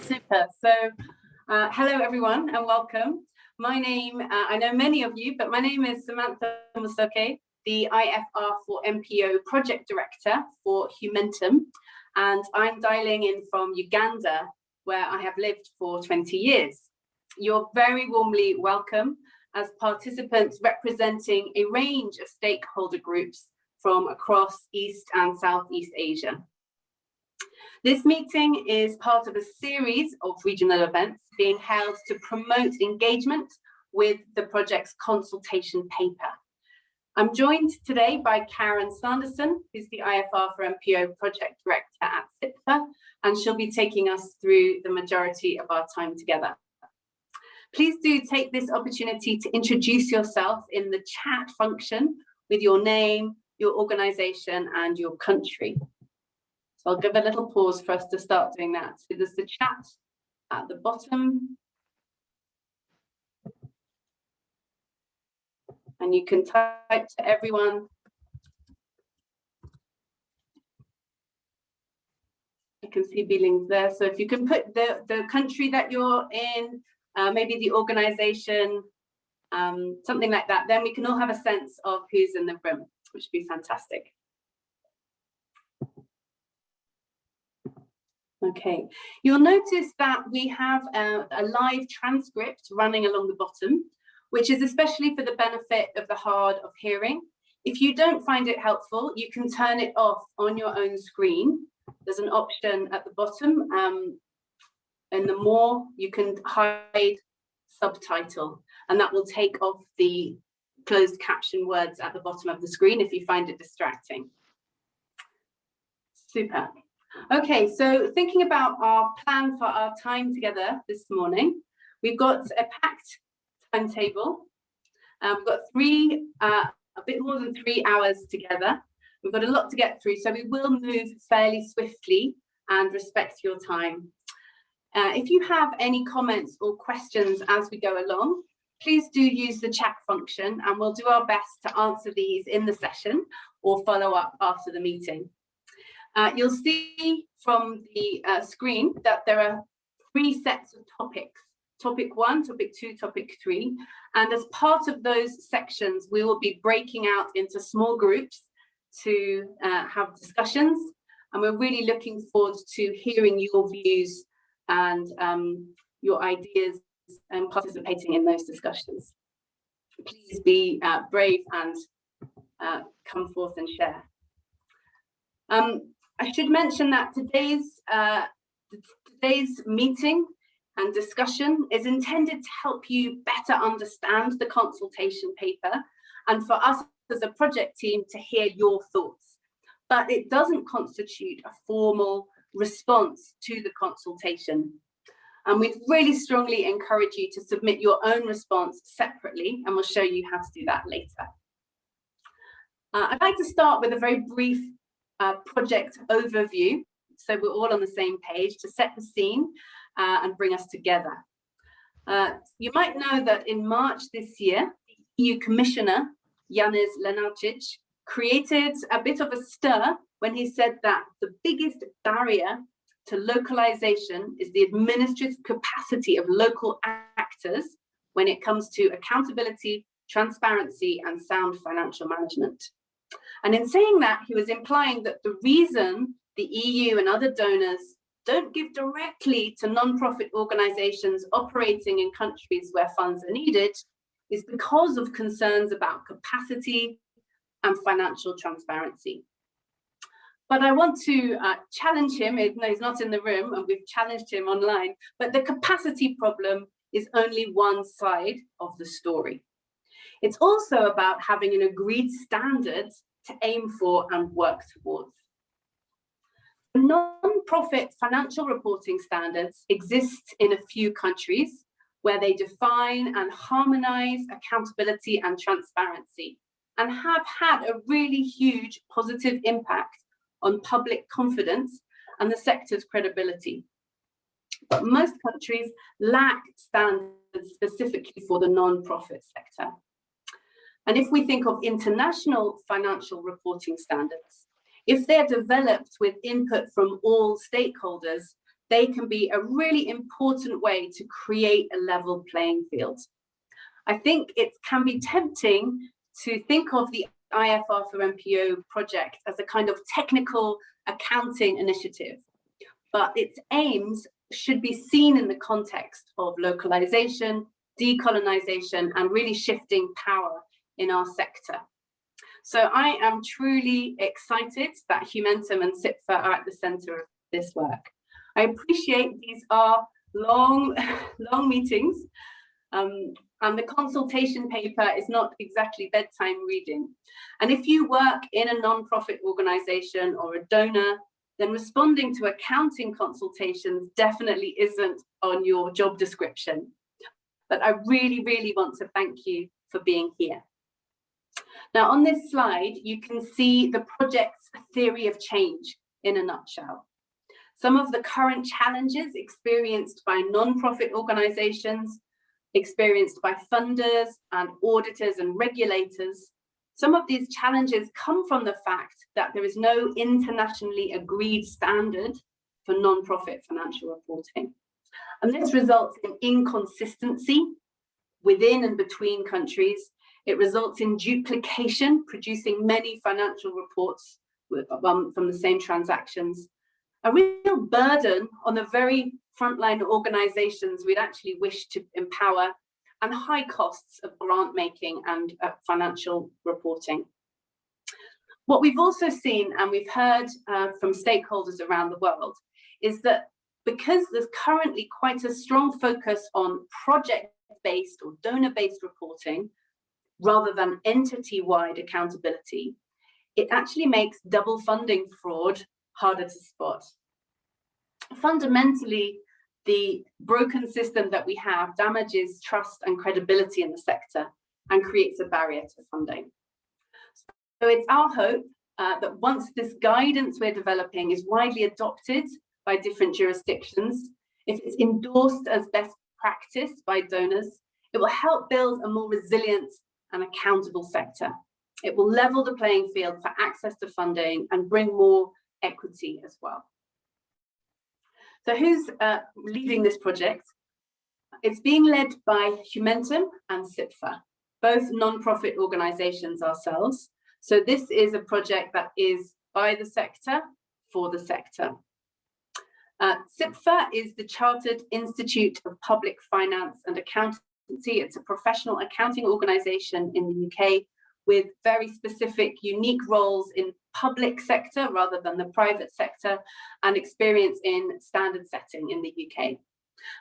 Super. So hello everyone and welcome. My name, I know many of you, but my name is Samantha Musoke, the IFR4NPO project director for Humentum, and I'm dialing in from Uganda, where I have lived for 20 years. You're very warmly welcome as participants representing a range of stakeholder groups from across East and Southeast Asia. This meeting is part of a series of regional events being held to promote engagement with the project's consultation paper. I'm joined today by Karen Sanderson, who's the IFR4NPO project director at CIPFA, and she'll be taking us through the majority of our time together. Please do take this opportunity to introduce yourself in the chat function with your name, your organization, and your country. So I'll give a little pause for us to start doing that. So there's the chat at the bottom. And you can type to everyone. I can see Billings there. So if you can put the country that you're in, maybe the organization, something like that, then we can all have a sense of who's in the room, which would be fantastic. Okay, you'll notice that we have a live transcript running along the bottom, which is especially for the benefit of the hard of hearing. If you don't find it helpful, you can turn it off on your own screen. There's an option at the bottom, and the more you can hide subtitle, and that will take off the closed caption words at the bottom of the screen if you find it distracting. Super. Okay, so thinking about our plan for our time together this morning, we've got a packed timetable. We've got a bit more than 3 hours together. We've got a lot to get through, so we will move fairly swiftly and respect your time. If you have any comments or questions as we go along, please do use the chat function and we'll do our best to answer these in the session or follow up after the meeting. You'll see from the screen that there are 3 sets of topics, topic 1, topic 2, topic 3. And as part of those sections, we will be breaking out into small groups to have discussions. And we're really looking forward to hearing your views and your ideas and participating in those discussions. Please be brave and come forth and share. I should mention that today's meeting and discussion is intended to help you better understand the consultation paper and for us as a project team to hear your thoughts. But it doesn't constitute a formal response to the consultation. And we really strongly encourage you to submit your own response separately, and we'll show you how to do that later. I'd like to start with a very brief project overview, so we're all on the same page to set the scene and bring us together. You might know that in March this year, the EU Commissioner, Janez Lenarčič, created a bit of a stir when he said that the biggest barrier to localization is the administrative capacity of local actors when it comes to accountability, transparency, and sound financial management. And in saying that, he was implying that the reason the EU and other donors don't give directly to non-profit organizations operating in countries where funds are needed is because of concerns about capacity and financial transparency. But I want to challenge him, even though he's not in the room, and we've challenged him online, but the capacity problem is only one side of the story. It's also about having an agreed standard to aim for and work towards. Non-profit financial reporting standards exist in a few countries where they define and harmonize accountability and transparency and have had a really huge positive impact on public confidence and the sector's credibility. But most countries lack standards specifically for the non-profit sector. And if we think of international financial reporting standards, if they're developed with input from all stakeholders, they can be a really important way to create a level playing field. I think it can be tempting to think of the IFR4NPO project as a kind of technical accounting initiative, but its aims should be seen in the context of localization, decolonization, and really shifting power in our sector. So I am truly excited that Humentum and CIPFA are at the center of this work. I appreciate these are long meetings, and the consultation paper is not exactly bedtime reading. And if you work in a non-profit organization or a donor, then responding to accounting consultations definitely isn't on your job description. But I really, really want to thank you for being here. Now, on this slide, you can see the project's theory of change in a nutshell. Some of the current challenges experienced by non-profit organizations, experienced by funders and auditors and regulators. Some of these challenges come from the fact that there is no internationally agreed standard for non-profit financial reporting. And this results in inconsistency within and between countries. It results in duplication, producing many financial reports from the same transactions. A real burden on the very frontline organizations we'd actually wish to empower, and high costs of grant making and financial reporting. What we've also seen, and we've heard from stakeholders around the world, is that because there's currently quite a strong focus on project-based or donor-based reporting, rather than entity-wide accountability, it actually makes double funding fraud harder to spot. Fundamentally, the broken system that we have damages trust and credibility in the sector and creates a barrier to funding. So it's our hope that once this guidance we're developing is widely adopted by different jurisdictions, if it's endorsed as best practice by donors, it will help build a more resilient and accountable sector. It will level the playing field for access to funding and bring more equity as well. So who's leading this project? It's being led by Humentum and CIPFA, both non-profit organizations ourselves. So this is a project that is by the sector, for the sector. CIPFA is the Chartered Institute of Public Finance and Accountancy. It's a professional accounting organization in the UK with very specific, unique roles in public sector rather than the private sector, and experience in standard setting in the UK.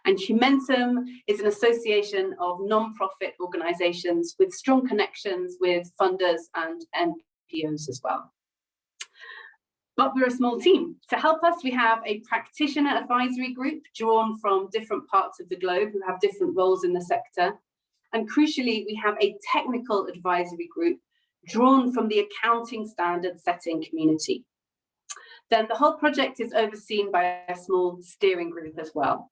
And Humentum is an association of non-profit organizations with strong connections with funders and NPOs as well. But we're a small team. To help us, we have a practitioner advisory group drawn from different parts of the globe who have different roles in the sector. And crucially, we have a technical advisory group drawn from the accounting standard setting community. Then the whole project is overseen by a small steering group as well.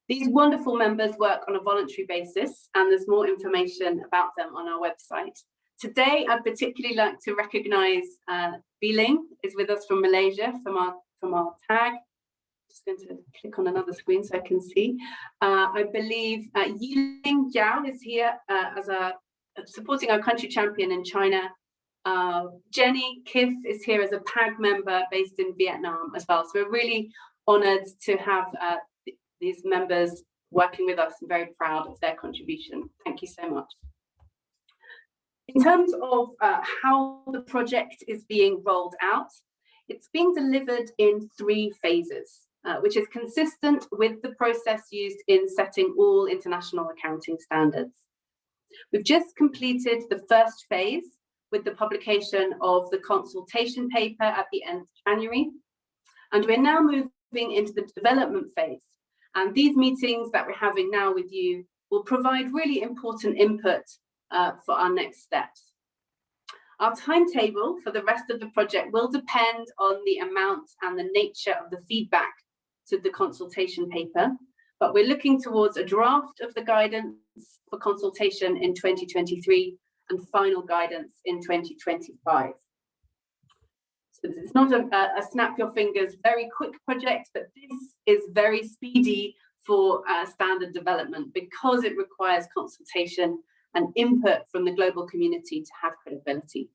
These wonderful members work on a voluntary basis, and there's more information about them on our website. Today, I'd particularly like to recognize Biling is with us from Malaysia, from our tag. Just going to click on another screen so I can see. I believe Yiling Jiao is here as supporting our country champion in China. Jenny Kif is here as a PAG member based in Vietnam as well. So we're really honored to have these members working with us and very proud of their contribution. Thank you so much. In terms of how the project is being rolled out, it's being delivered in 3 phases, which is consistent with the process used in setting all international accounting standards. We've just completed the first phase with the publication of the consultation paper at the end of January, and we're now moving into the development phase. And these meetings that we're having now with you will provide really important input for our next steps. Our timetable for the rest of the project will depend on the amount and the nature of the feedback to the consultation paper, but we're looking towards a draft of the guidance for consultation in 2023 and final guidance in 2025. So it's not a snap your fingers, very quick project, but this is very speedy for standard development because it requires consultation and input from the global community to have credibility.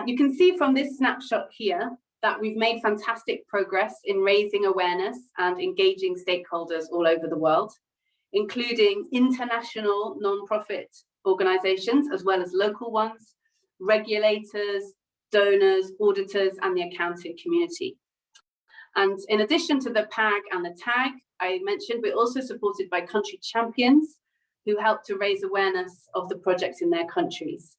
You can see from this snapshot here that we've made fantastic progress in raising awareness and engaging stakeholders all over the world, including international non-profit organizations, as well as local ones, regulators, donors, auditors, and the accounting community. And in addition to the PAG and the TAG I mentioned, we're also supported by country champions who help to raise awareness of the project in their countries.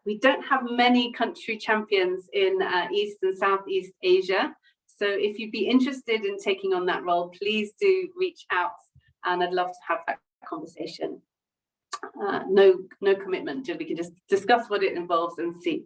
We don't have many country champions in East and Southeast Asia. So if you'd be interested in taking on that role, please do reach out, and I'd love to have that conversation. No commitment, we can just discuss what it involves and see.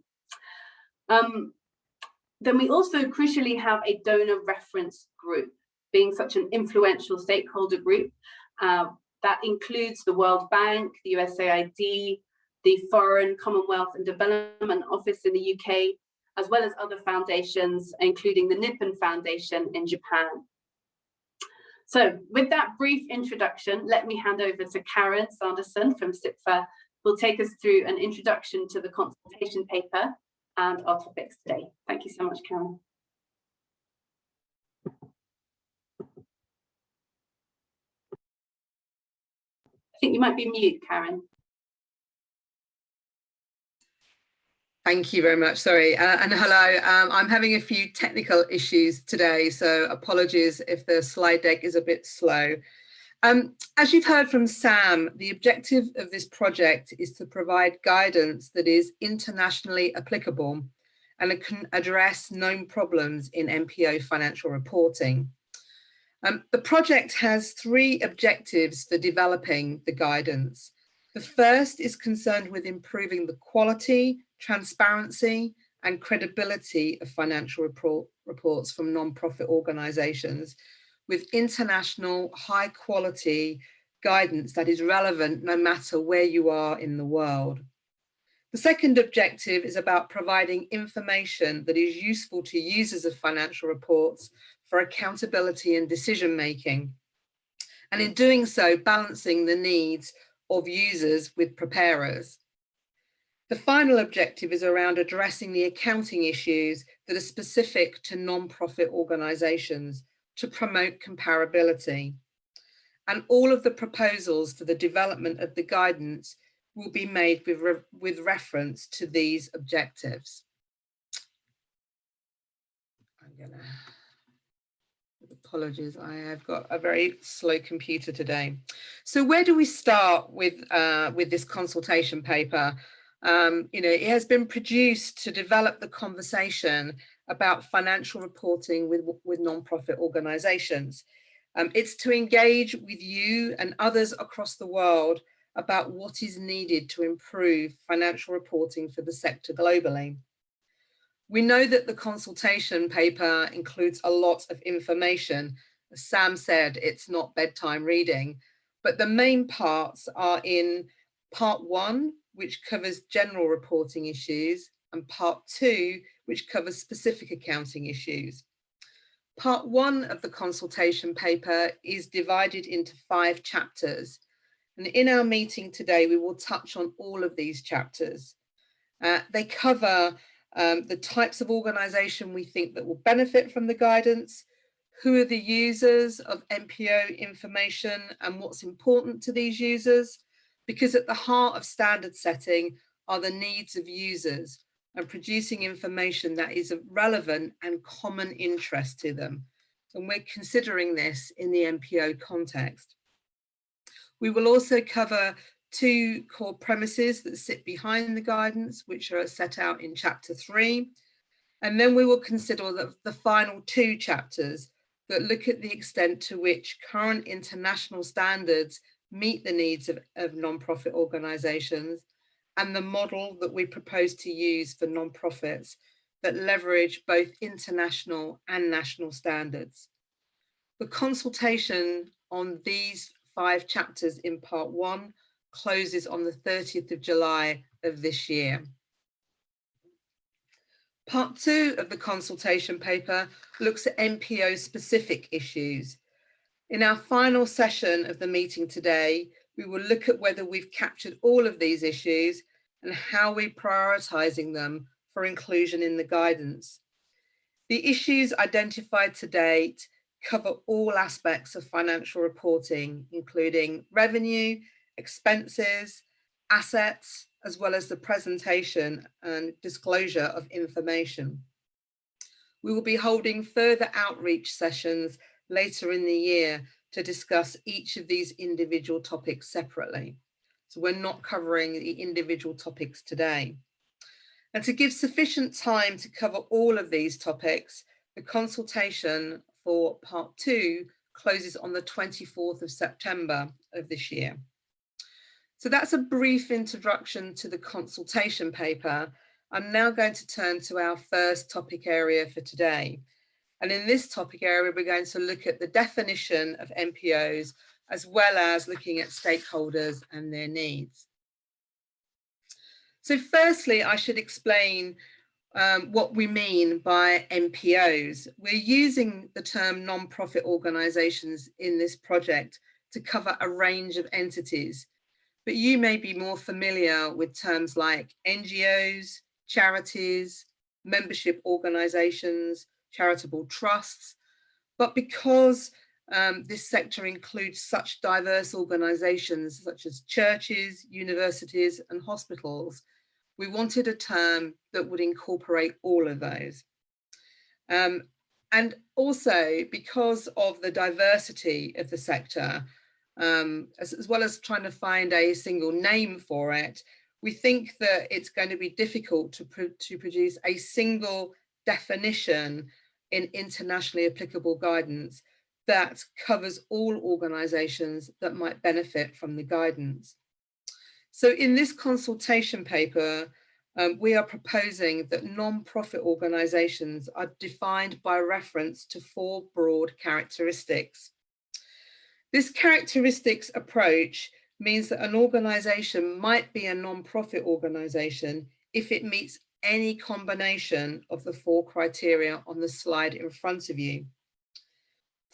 Then we also crucially have a donor reference group, being such an influential stakeholder group that includes the World Bank, the USAID, the Foreign, Commonwealth and Development Office in the UK, as well as other foundations, including the Nippon Foundation in Japan. So with that brief introduction, let me hand over to Karen Sanderson from CIPFA, who will take us through an introduction to the consultation paper and our topics today. Thank you so much, Karen. I think you might be mute, Karen. Thank you very much. Sorry, and hello. I'm having a few technical issues today, so apologies if the slide deck is a bit slow. As you've heard from Sam, the objective of this project is to provide guidance that is internationally applicable and it can address known problems in NPO financial reporting. The project has 3 objectives for developing the guidance. The first is concerned with improving the quality, transparency and credibility of financial reports from non-profit organisations with international high quality guidance that is relevant no matter where you are in the world. The second objective is about providing information that is useful to users of financial reports for accountability and decision making, and in doing so balancing the needs of users with preparers. The final objective is around addressing the accounting issues that are specific to non-profit organisations to promote comparability. And all of the proposals for the development of the guidance will be made with reference to these objectives. Apologies, I have got a very slow computer today. So where do we start with this consultation paper? It has been produced to develop the conversation about financial reporting with non-profit organisations. It's to engage with you and others across the world about what is needed to improve financial reporting for the sector globally. We know that the consultation paper includes a lot of information. As Sam said, it's not bedtime reading, but the main parts are in part 1, which covers general reporting issues, and part 2, which covers specific accounting issues. Part 1 of the consultation paper is divided into 5 chapters. And in our meeting today, we will touch on all of these chapters. They cover the types of organisation we think that will benefit from the guidance, who are the users of NPO information and what's important to these users, because at the heart of standard setting are the needs of users and producing information that is of relevant and common interest to them. And we're considering this in the NPO context. We will also cover 2 core premises that sit behind the guidance, which are set out in chapter 3. And then we will consider the final 2 chapters that look at the extent to which current international standards meet the needs of non-profit organisations and the model that we propose to use for non-profits that leverage both international and national standards. The consultation on these 5 chapters in part 1 closes on the 30th of July of this year. Part 2 of the consultation paper looks at NPO specific issues. In our final session of the meeting today, we will look at whether we've captured all of these issues and how we're prioritising them for inclusion in the guidance. The issues identified to date cover all aspects of financial reporting, including revenue, expenses, assets, as well as the presentation and disclosure of information. We will be holding further outreach sessions later in the year to discuss each of these individual topics separately. So we're not covering the individual topics today. And to give sufficient time to cover all of these topics, the consultation for part 2 closes on the 24th of September of this year. So that's a brief introduction to the consultation paper. I'm now going to turn to our first topic area for today. And in this topic area, we're going to look at the definition of NPOs, as well as looking at stakeholders and their needs. So firstly, I should explain what we mean by NPOs. We're using the term non-profit organisations in this project to cover a range of entities, but you may be more familiar with terms like NGOs, charities, membership organisations, charitable trusts. But because this sector includes such diverse organisations such as churches, universities and hospitals, we wanted a term that would incorporate all of those. And also because of the diversity of the sector, as well as trying to find a single name for it, we think that it's going to be difficult to produce a single definition in internationally applicable guidance that covers all organisations that might benefit from the guidance. So in this consultation paper, we are proposing that non-profit organisations are defined by reference to 4 broad characteristics. This characteristics approach means that an organisation might be a non-profit organisation if it meets any combination of the 4 criteria on the slide in front of you.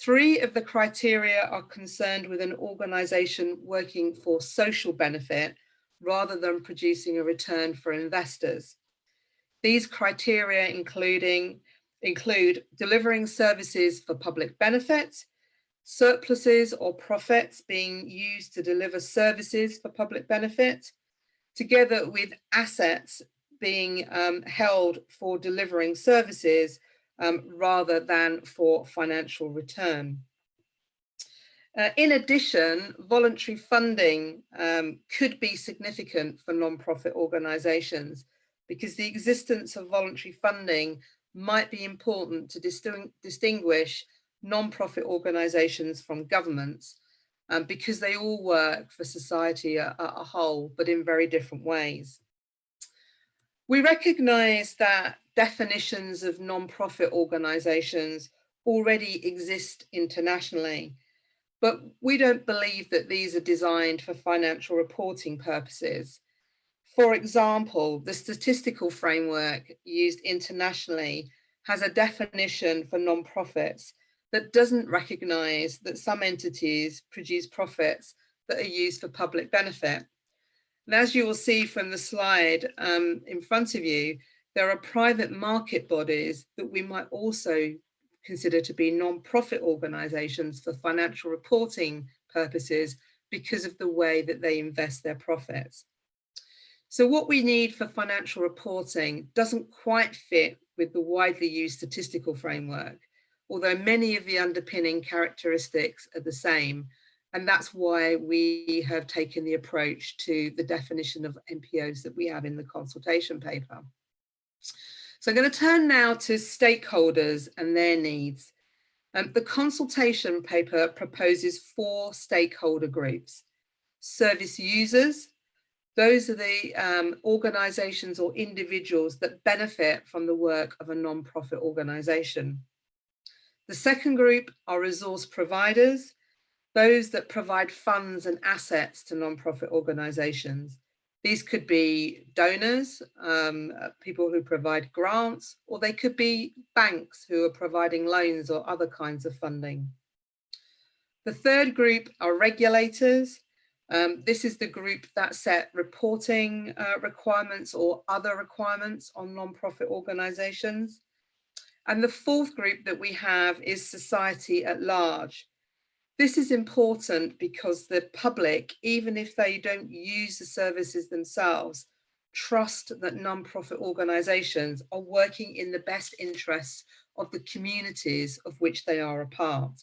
3 of the criteria are concerned with an organisation working for social benefit rather than producing a return for investors. These criteria include delivering services for public benefit, surpluses or profits being used to deliver services for public benefit, together with assets being held for delivering services rather than for financial return. In addition, voluntary funding could be significant for non-profit organisations because the existence of voluntary funding might be important to distinguish non-profit organisations from governments because they all work for society at a whole, but in very different ways. We recognise that definitions of non-profit organisations already exist internationally, but we don't believe that these are designed for financial reporting purposes. For example, the statistical framework used internationally has a definition for non-profits that doesn't recognise that some entities produce profits that are used for public benefit. And as you will see from the slide in front of you, there are private market bodies that we might also consider to be non-profit organisations for financial reporting purposes because of the way that they invest their profits. So what we need for financial reporting doesn't quite fit with the widely used statistical framework, although many of the underpinning characteristics are the same. And that's why we have taken the approach to the definition of NPOs that we have in the consultation paper. So I'm going to turn now to stakeholders and their needs. The consultation paper proposes 4 stakeholder groups. Service users, those are the organisations or individuals that benefit from the work of a non-profit organisation. The second group are resource providers, those that provide funds and assets to non-profit organisations. These could be donors, people who provide grants, or they could be banks who are providing loans or other kinds of funding. The third group are regulators. This is the group that set reporting requirements or other requirements on non-profit organisations. And the fourth group that we have is society at large. This is important because the public, even if they don't use the services themselves, trust that non-profit organisations are working in the best interests of the communities of which they are a part.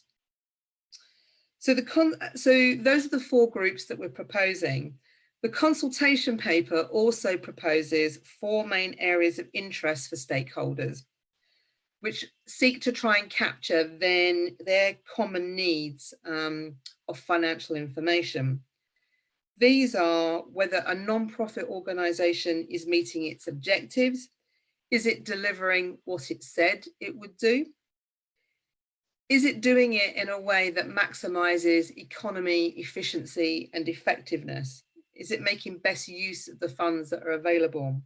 So those are the four groups that we're proposing. The consultation paper also proposes four main areas of interest for stakeholders, which seek to try and capture their common needs of financial information. These are whether a non-profit organisation is meeting its objectives, is it delivering what it said it would do? Is it doing it in a way that maximises economy, efficiency and effectiveness? Is it making best use of the funds that are available?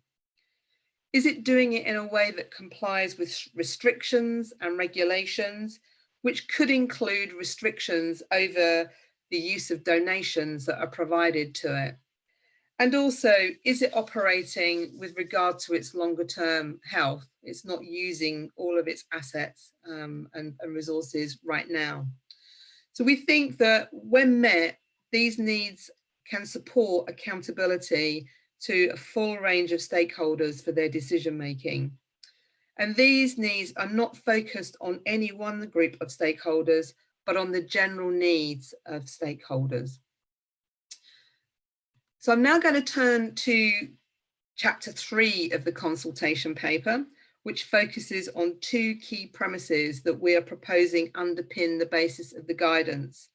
Is it doing it in a way that complies with restrictions and regulations, which could include restrictions over the use of donations that are provided to it? And also, is it operating with regard to its longer term health? It's not using all of its assets and resources right now. So we think that when met, these needs can support accountability to a full range of stakeholders for their decision making. And these needs are not focused on any one group of stakeholders, but on the general needs of stakeholders. So I'm now going to turn to chapter 3 of the consultation paper, which focuses on two key premises that we are proposing underpin the basis of the guidance.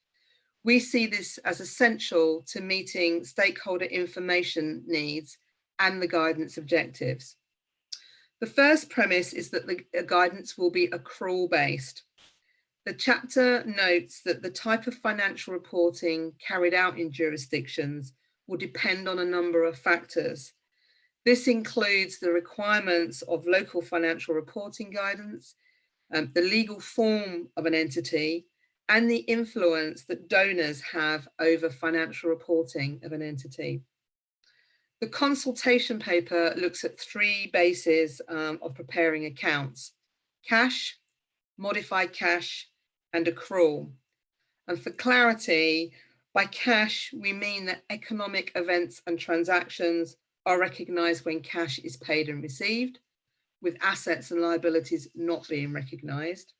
We see this as essential to meeting stakeholder information needs and the guidance objectives. The first premise is that the guidance will be accrual-based. The chapter notes that the type of financial reporting carried out in jurisdictions will depend on a number of factors. This includes the requirements of local financial reporting guidance, the legal form of an entity, and the influence that donors have over financial reporting of an entity. The consultation paper looks at three bases of preparing accounts: cash, modified cash, and accrual. And for clarity, by cash, we mean that economic events and transactions are recognised when cash is paid and received, with assets and liabilities not being recognised.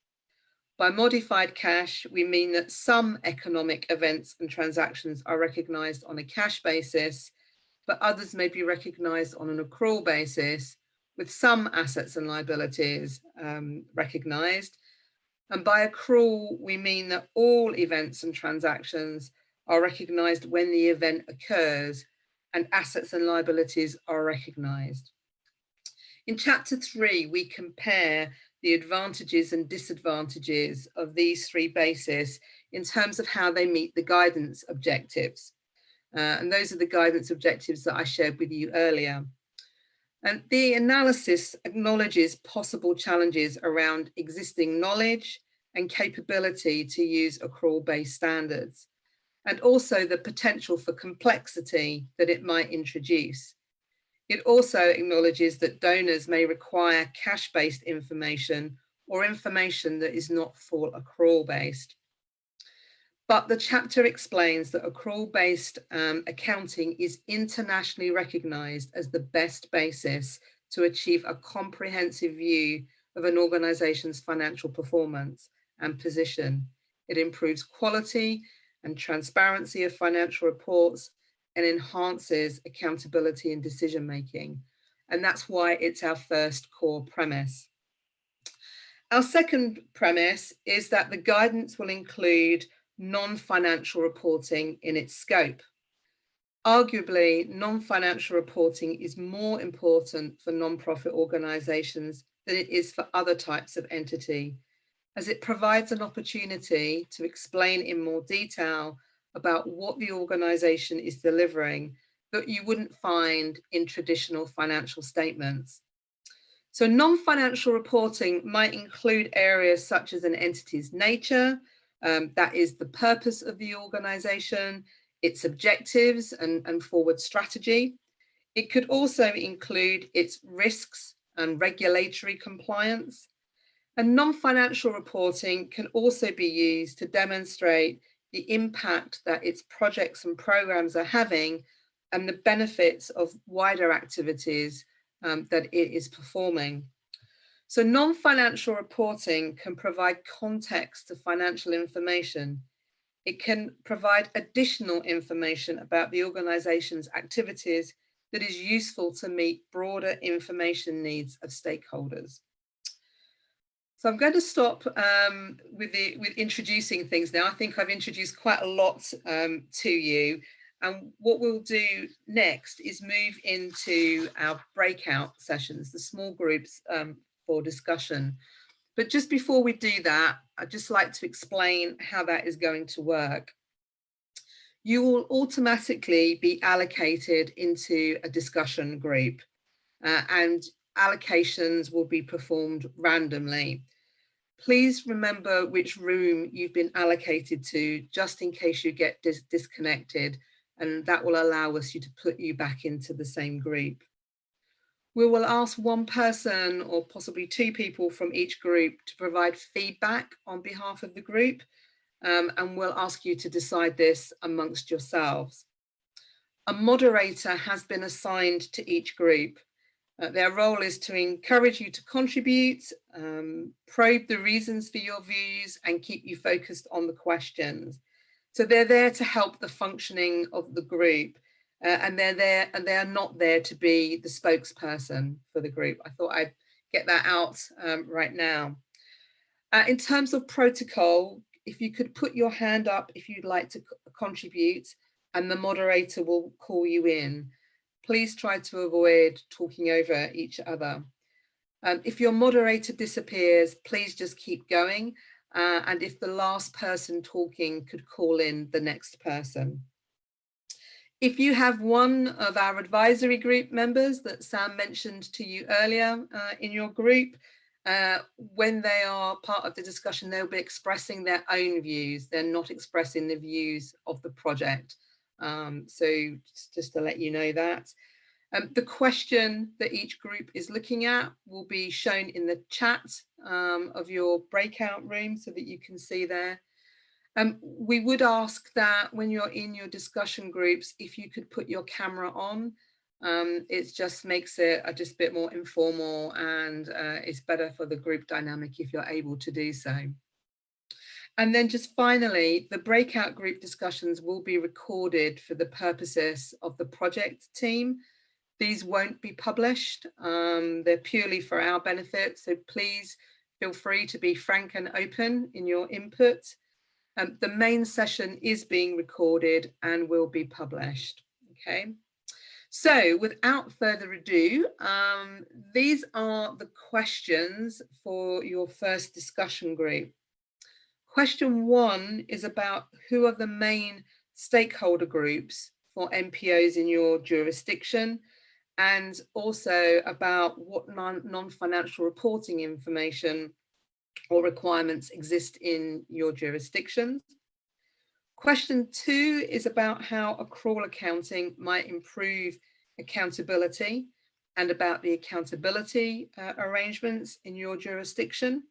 By modified cash, we mean that some economic events and transactions are recognised on a cash basis, but others may be recognised on an accrual basis, with some assets and liabilities recognised. And by accrual, we mean that all events and transactions are recognised when the event occurs and assets and liabilities are recognised. In chapter 3, we compare the advantages and disadvantages of these three bases in terms of how they meet the guidance objectives. And those are the guidance objectives that I shared with you earlier. And the analysis acknowledges possible challenges around existing knowledge and capability to use accrual-based standards, and also the potential for complexity that it might introduce. It also acknowledges that donors may require cash-based information or information that is not full accrual-based. But the chapter explains that accrual-based accounting is internationally recognised as the best basis to achieve a comprehensive view of an organisation's financial performance and position. It improves quality and transparency of financial reports and enhances accountability and decision making. And that's why it's our first core premise. Our second premise is that the guidance will include non-financial reporting in its scope. Arguably, non-financial reporting is more important for non-profit organisations than it is for other types of entity, as it provides an opportunity to explain in more detail about what the organisation is delivering that you wouldn't find in traditional financial statements. So non-financial reporting might include areas such as an entity's nature, that is the purpose of the organization, its objectives and forward strategy. It could also include its risks and regulatory compliance. And non-financial reporting can also be used to demonstrate the impact that its projects and programs are having and the benefits of wider activities that it is performing. So non-financial reporting can provide context to financial information. It can provide additional information about the organization's activities that is useful to meet broader information needs of stakeholders. So I'm going to stop with introducing things now. I think I've introduced quite a lot to you. And what we'll do next is move into our breakout sessions, the small groups for discussion. But just before we do that, I'd just like to explain how that is going to work. You will automatically be allocated into a discussion group and allocations will be performed randomly. Please remember which room you've been allocated to, just in case you get disconnected, and that will allow us to put you back into the same group. We will ask one person or possibly two people from each group to provide feedback on behalf of the group, and we'll ask you to decide this amongst yourselves. A moderator has been assigned to each group. Their role is to encourage you to contribute, probe the reasons for your views, and keep you focused on the questions. So they're there to help the functioning of the group, and they are not there to be the spokesperson for the group. I thought I'd get that out right now. In terms of protocol, if you could put your hand up if you'd like to contribute, and the moderator will call you in. Please try to avoid talking over each other. If your moderator disappears, please just keep going. And if the last person talking could call in the next person. If you have one of our advisory group members that Sam mentioned to you earlier in your group, when they are part of the discussion, they'll be expressing their own views. They're not expressing the views of the project. So just to let you know that. The question that each group is looking at will be shown in the chat of your breakout room so that you can see there. We would ask that when you're in your discussion groups, if you could put your camera on. It just makes it just a bit more informal, and it's better for the group dynamic if you're able to do so. And then just finally, the breakout group discussions will be recorded for the purposes of the project team. These won't be published. They're purely for our benefit. So please feel free to be frank and open in your input. The main session is being recorded and will be published. Okay. So without further ado, these are the questions for your first discussion group. Question 1 is about who are the main stakeholder groups for NPOs in your jurisdiction, and also about what non-financial reporting information or requirements exist in your jurisdictions. Question 2 is about how accrual accounting might improve accountability and about the accountability arrangements in your jurisdiction.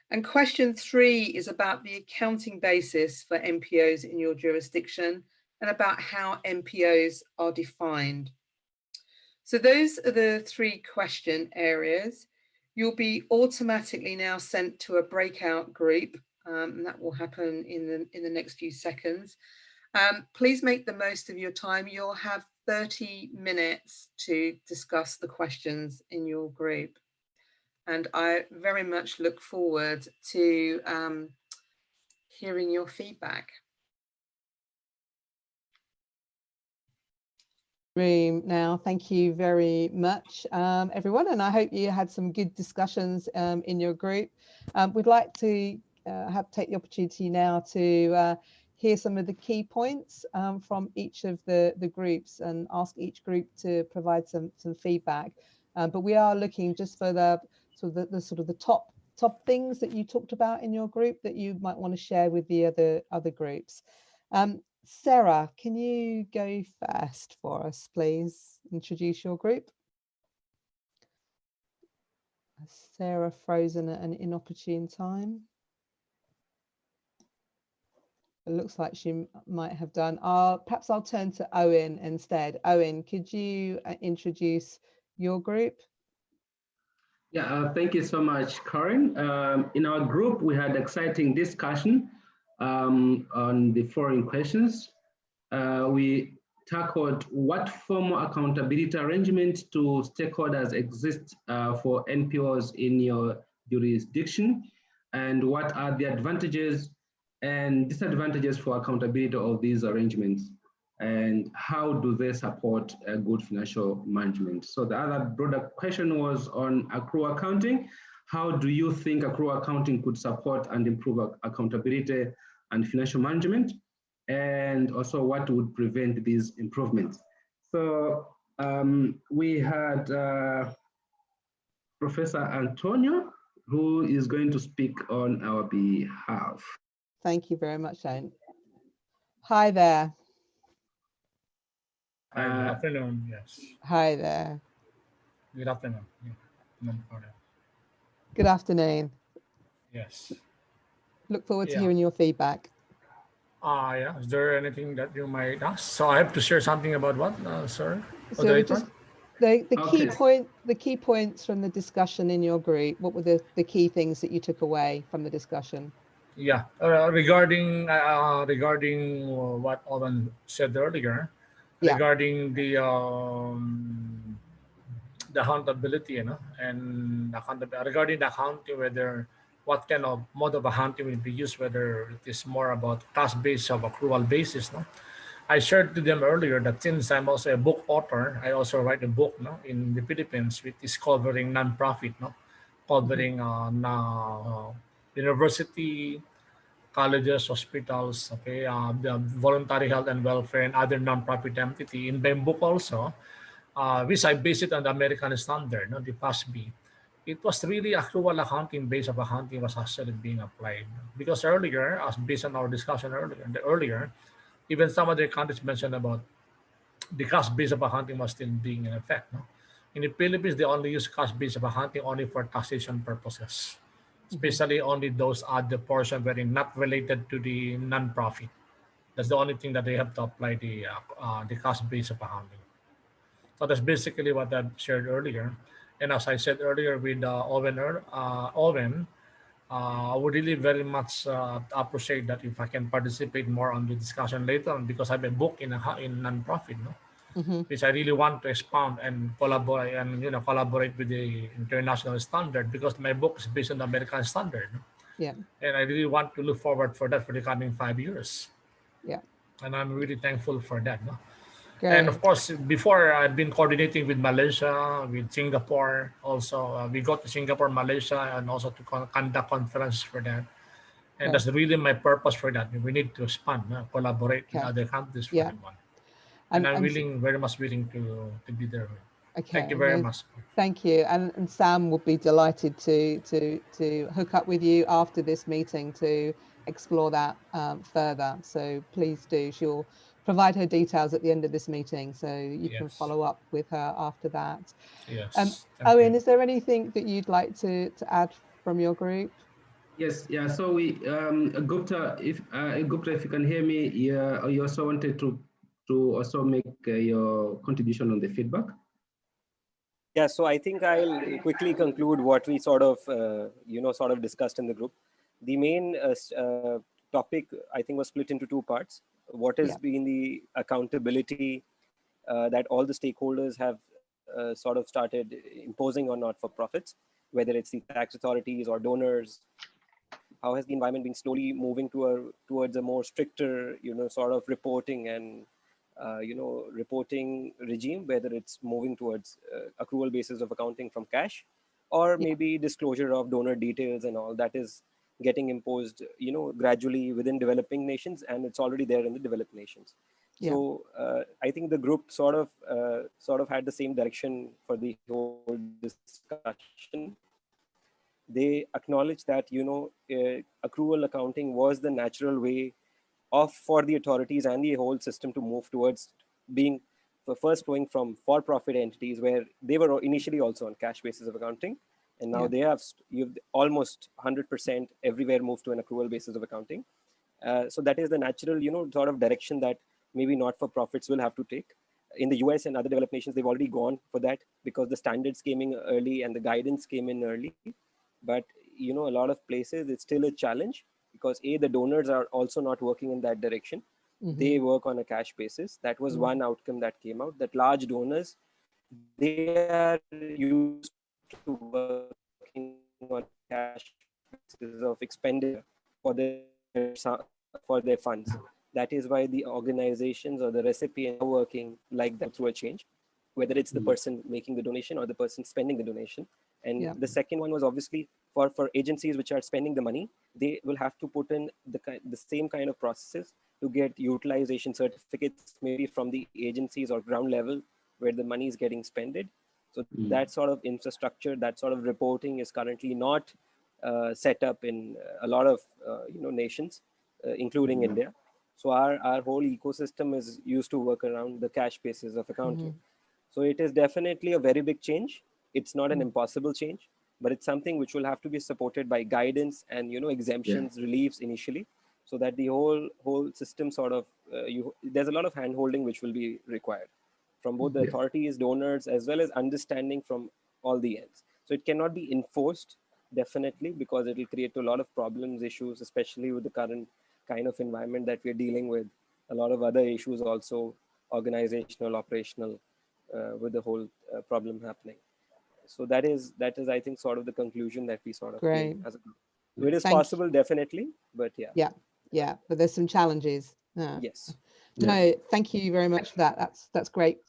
And question 3 is about the accounting basis for NPOs in your jurisdiction and about how NPOs are defined. So those are the 3 question areas. You'll be automatically now sent to a breakout group, and that will happen in the next few seconds. Please make the most of your time. You'll have 30 minutes to discuss the questions in your group. And I very much look forward to hearing your feedback. Room now. Thank you very much, everyone, and I hope you had some good discussions in your group. We'd like to take the opportunity now to hear some of the key points from each of the groups and ask each group to provide some feedback. But we are looking just for the sort of the top things that you talked about in your group that you might want to share with the other groups. Sarah, can you go first for us, please? Introduce your group. Sarah frozen at an inopportune time. It looks like she might have done. Perhaps I'll turn to Owen instead. Owen, could you introduce your group? Yeah, thank you so much, Karen. In our group, we had exciting discussion on the following questions. We tackled what formal accountability arrangement to stakeholders exist for NPOs in your jurisdiction, and what are the advantages and disadvantages for accountability of these arrangements, and how do they support a good financial management? So the other broader question was on accrual accounting. How do you think accrual accounting could support and improve accountability and financial management? And also what would prevent these improvements? So we had Professor Antonio, who is going to speak on our behalf. Thank you very much, Owen. Hi there. Hi, good afternoon. Yes. Hi there. Good afternoon. Good afternoon. Yes. Look forward to hearing your feedback. Yeah. Is there anything that you might ask? So I have to share something about what, sir? So just the key points from the discussion in your group. What were the key things that you took away from the discussion? Yeah. Regarding what Owen said earlier, regarding the accountability, and regarding the accounting, whether what kind of mode of accounting will be used, whether it is more about cash-based or accrual basis. I shared to them earlier that since I'm also a book author, I also write a book in the Philippines, which is covering non-profit, covering university, colleges, hospitals, the voluntary health and welfare, and other non-profit entity. In my book also, which I based it on the American standard, the FASB. It was really accrual accounting, base of accounting was actually being applied. Because earlier, as based on our discussion earlier, even some other countries mentioned about the cost base of accounting was still being in effect. In the Philippines, they only use cost base of accounting only for taxation purposes, especially only those other portion very not related to the non-profit. That's the only thing that they have to apply the cost base of accounting. So that's basically what I've shared earlier. And as I said earlier with Owen, I would really very much appreciate that if I can participate more on the discussion later on, because I have a book in non-profit, which I really want to expound and collaborate with the international standard, because my book is based on the American standard. Yeah. And I really want to look forward for that for the coming 5 years. Yeah. And I'm really thankful for that. Great. And of course, before I've been coordinating with Malaysia, with Singapore. Also, we go to Singapore, Malaysia, and also to conduct conferences for that. And that's really my purpose for that. We need to expand, collaborate with other countries for that one. And I'm very much willing to be there. Okay. Thank you very much. Thank you. And Sam will be delighted to hook up with you after this meeting to explore that further. So please do. She'll provide her details at the end of this meeting, so you can follow up with her after that. Yes. Owen, is there anything that you'd like to add from your group? Yes, yeah. So we, Gupta, if you can hear me, you also wanted to also make your contribution on the feedback. Yeah, so I think I'll quickly conclude what we sort of discussed in the group. The main topic, I think, was split into two parts. What has been the accountability that all the stakeholders have sort of started imposing on not-for-profits, whether it's the tax authorities or donors. How has the environment been slowly moving towards a more stricter, sort of reporting and reporting regime, whether it's moving towards accrual basis of accounting from cash, or maybe disclosure of donor details and all. That is getting imposed, gradually within developing nations, and it's already there in the developed nations. Yeah. So I think the group sort of had the same direction for the whole discussion. They acknowledge that accrual accounting was the natural way for the authorities and the whole system to move towards being first going from for-profit entities where they were initially also on cash basis of accounting, and now they have you've almost 100% everywhere moved to an accrual basis of accounting. So that is the natural sort of direction that maybe not-for-profits will have to take. In the US and other developed nations, they've already gone for that because the standards came in early and the guidance came in early. But a lot of places it's still a challenge because the donors are also not working in that direction. They work on a cash basis. That was one outcome that came out, that large donors, they are used to working on cash basis of expenditure for their funds. That is why the organizations or the recipients are working like that through a change, whether it's the person making the donation or the person spending the donation. And the second one was obviously for agencies which are spending the money, they will have to put in the same kind of processes to get utilization certificates, maybe from the agencies or ground level where the money is getting spended. So that sort of infrastructure, that sort of reporting is currently not set up in a lot of nations, including India. So our whole ecosystem is used to work around the cash basis of accounting. So it is definitely a very big change. It's not an impossible change, but it's something which will have to be supported by guidance and exemptions, reliefs initially, so that the whole system sort of there's a lot of hand-holding which will be required from both the authorities, donors, as well as understanding from all the ends. So it cannot be enforced, definitely, because it will create a lot of problems, issues, especially with the current kind of environment that we're dealing with. A lot of other issues also, organizational, operational, with the whole problem happening. So that is, I think, sort of the conclusion that we sort of came as a group. So it is possible, definitely, but yeah, but there's some challenges. Yes. No, thank you very much for that. That's great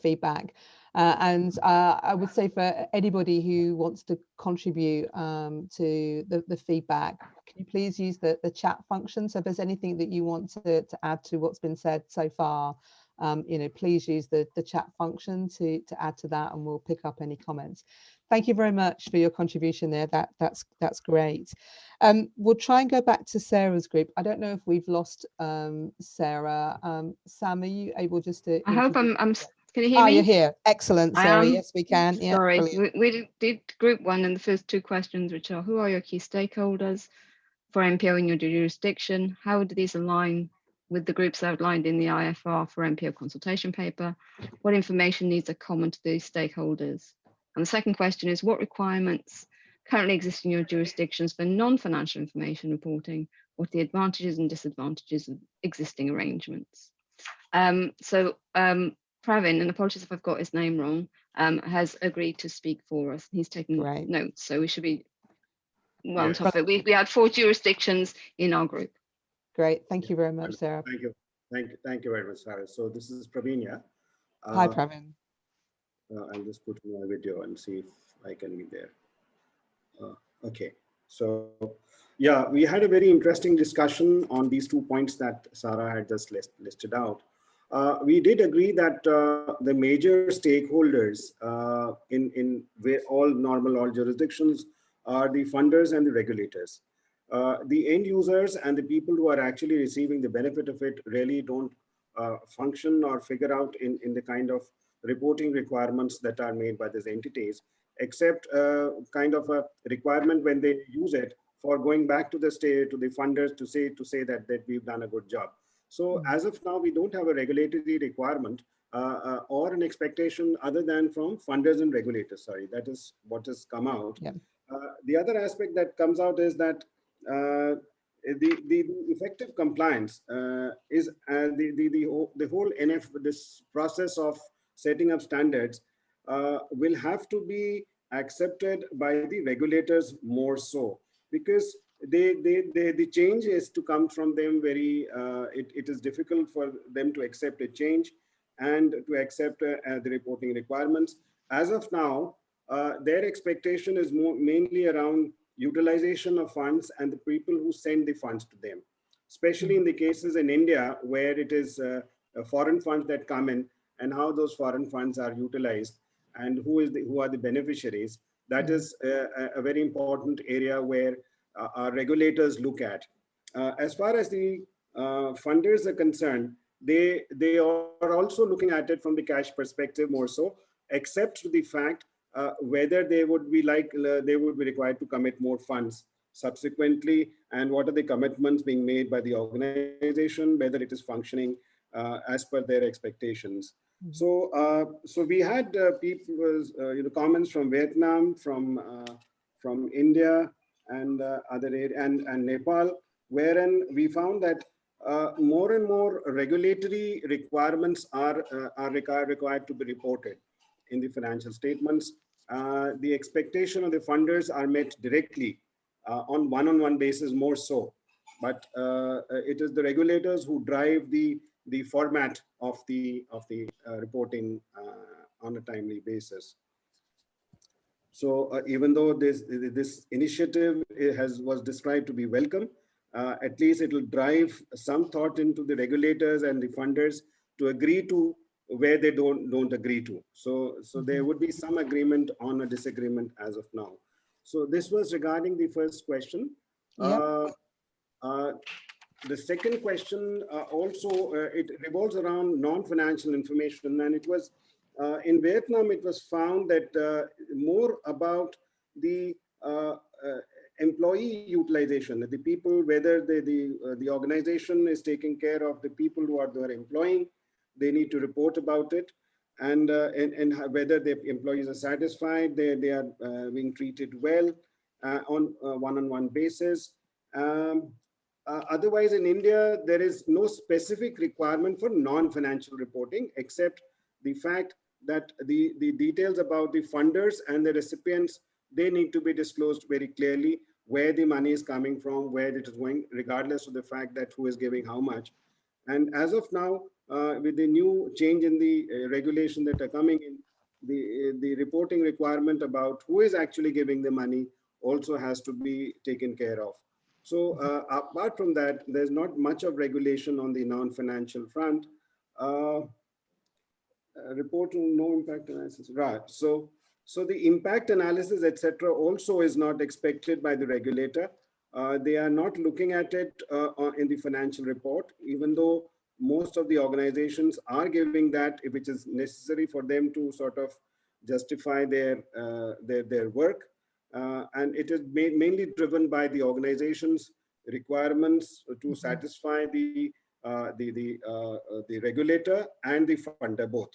feedback. And I would say for anybody who wants to contribute to the feedback, can you please use the chat function? So if there's anything that you want to add to what's been said so far, please use the chat function to add to that, and we'll pick up any comments. Thank you very much for your contribution there. That's great. We'll try and go back to Sarah's group. I don't know if we've lost Sarah. Sam, are you able just to? I hope I'm. Can you hear me? You're here. Excellent, Sarah. Yes, we can. Yeah, sorry, we did group one and the first two questions, which are: who are your key stakeholders for NPO in your jurisdiction? How do these align with the groups outlined in the IFR4NPO consultation paper? What information needs are common to these stakeholders? And the second question is: what requirements currently exist in your jurisdictions for non-financial information reporting? What are the advantages and disadvantages of existing arrangements? Pravin, and apologies if I've got his name wrong, has agreed to speak for us. He's taking notes, so we should be well on top of it. We had 4 jurisdictions in our group. Great, thank you very much, Sarah. Thank you very much, Sarah. So this is Pravin. Hi, Pravin. I'll just put my video and see if I can be there. Okay, so yeah, we had a very interesting discussion on these 2 points that Sarah had just listed out. We did agree that the major stakeholders in all jurisdictions are the funders and the regulators. The end users and the people who are actually receiving the benefit of it really don't function or figure out in the kind of reporting requirements that are made by these entities, except kind of a requirement when they use it for going back to the state, to the funders to say that we've done a good job. So as of now, we don't have a regulatory requirement or an expectation other than from funders and regulators. Sorry, that is what has come out. Yeah. The other aspect that comes out is that the effective compliance is the whole this process of setting up standards will have to be accepted by the regulators more so, because the change is to come from them very, it is difficult for them to accept a change and to accept the reporting requirements. As of now, their expectation is mainly around utilization of funds and the people who send the funds to them, especially in the cases in India where it is foreign funds that come in, and how those foreign funds are utilized and who are the beneficiaries. That is a very important area where our regulators look at. As far as the funders are concerned, they are also looking at it from the cash perspective more so, except to the fact whether they would be required to commit more funds subsequently, and what are the commitments being made by the organization, whether it is functioning as per their expectations. So, so we had people, comments from Vietnam, from India, and other areas, and Nepal, wherein we found that more and more regulatory requirements are required to be reported in the financial statements. The expectation of the funders are met directly on one-on-one basis more so, but it is the regulators who drive the format of the reporting on a timely basis. So even though this initiative was described to be welcome, at least it will drive some thought into the regulators and the funders to agree to where they don't agree to. So there would be some agreement on a disagreement as of now. So this was regarding the first question. Yep. The second question also, it revolves around non-financial information, and it was in Vietnam, it was found that more about the employee utilization, the people, whether the organization is taking care of the people who are there employing, they need to report about it, and whether the employees are satisfied, they are being treated well on a one-on-one basis. Otherwise, in India, there is no specific requirement for non-financial reporting, except the fact that the details about the funders and the recipients, they need to be disclosed very clearly, where the money is coming from, where it is going, regardless of the fact that who is giving how much. And as of now, with the new change in the regulation that are coming in, the reporting requirement about who is actually giving the money also has to be taken care of. So apart from that, there's not much of regulation on the non-financial front. Reporting no impact analysis, right? So the impact analysis, etc., also is not expected by the regulator. They are not looking at it in the financial report, even though most of the organizations are giving that, which is necessary for them to sort of justify their work. And it is mainly driven by the organization's requirements to satisfy the regulator and the funder both.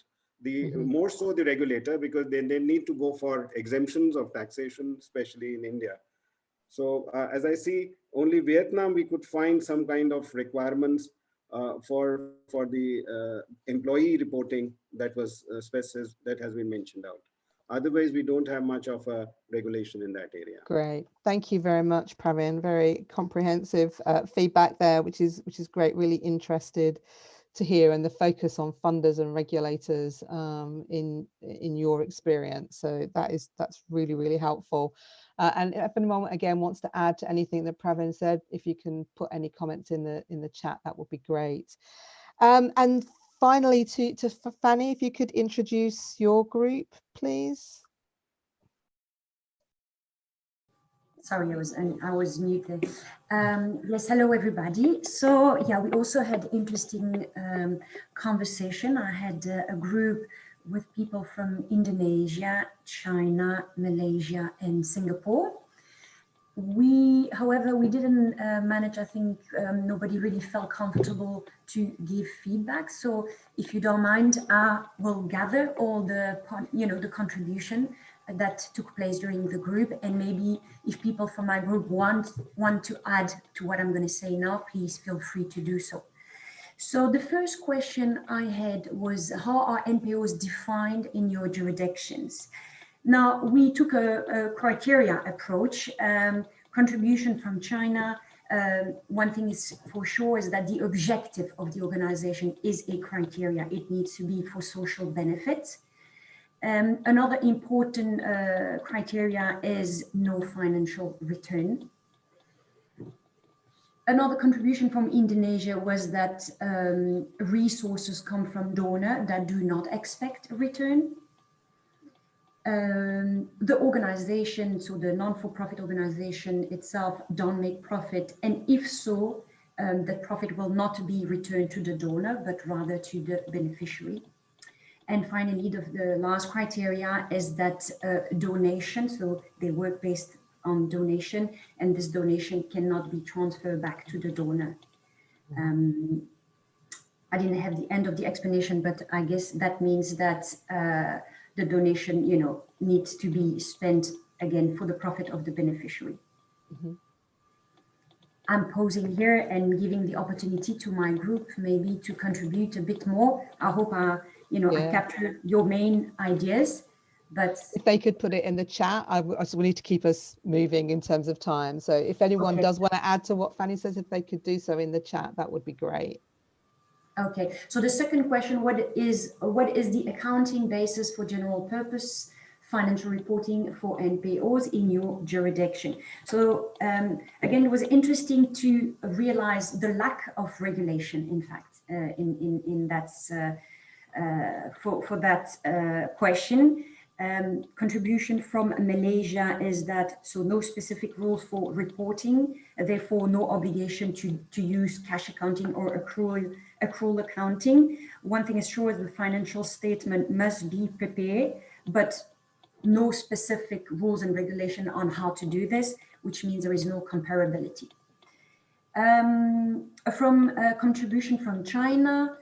More so the regulator, because they need to go for exemptions of taxation, especially in India. So as I see, only Vietnam we could find some kind of requirements for the employee reporting that was that has been mentioned out. Otherwise, we don't have much of a regulation in that area. Great, thank you very much, Pravin. Very comprehensive feedback there, which is great. Really interested to hear, and the focus on funders and regulators in your experience. So that's really helpful. And if anyone again wants to add to anything that Pravin said, if you can put any comments in the chat, that would be great. And finally, to Fanny, if you could introduce your group, please. Sorry, I was muted. Yes, hello everybody. So yeah, we also had interesting conversation. I had a group with people from Indonesia, China, Malaysia, and Singapore. However, we didn't manage, I think nobody really felt comfortable to give feedback. So if you don't mind, I will gather all the, the contribution that took place during the group. And maybe if people from my group want to add to what I'm going to say now, please feel free to do so. So the first question I had was, how are NPOs defined in your jurisdictions? Now, we took a criteria approach, contribution from China. One thing is for sure is that the objective of the organization is a criteria. It needs to be for social benefits. Another important criteria is no financial return. Another contribution from Indonesia was that resources come from donor that do not expect a return. The organization, so the non-for-profit organization itself, don't make profit, and if so, that profit will not be returned to the donor, but rather to the beneficiary. And finally, the last criteria is that donation, so they work based on donation, and this donation cannot be transferred back to the donor. I didn't have the end of the explanation, but I guess that means that the donation, you know, needs to be spent again for the profit of the beneficiary. Mm-hmm. I'm pausing here and giving the opportunity to my group maybe to contribute a bit more. I hope I captured your main ideas, but if they could put it in the chat, I also need to keep us moving in terms of time. So if anyone does want to add to what Fanny says, if they could do so in the chat, that would be great. Okay, so the second question, what is the accounting basis for general purpose financial reporting for NPOs in your jurisdiction? So again, it was interesting to realize the lack of regulation, in fact, in that for that question. Contribution from Malaysia is that, so no specific rules for reporting, therefore no obligation to use cash accounting or accrual accounting. One thing is sure, the financial statement must be prepared, but no specific rules and regulation on how to do this, which means there is no comparability. From a contribution from China,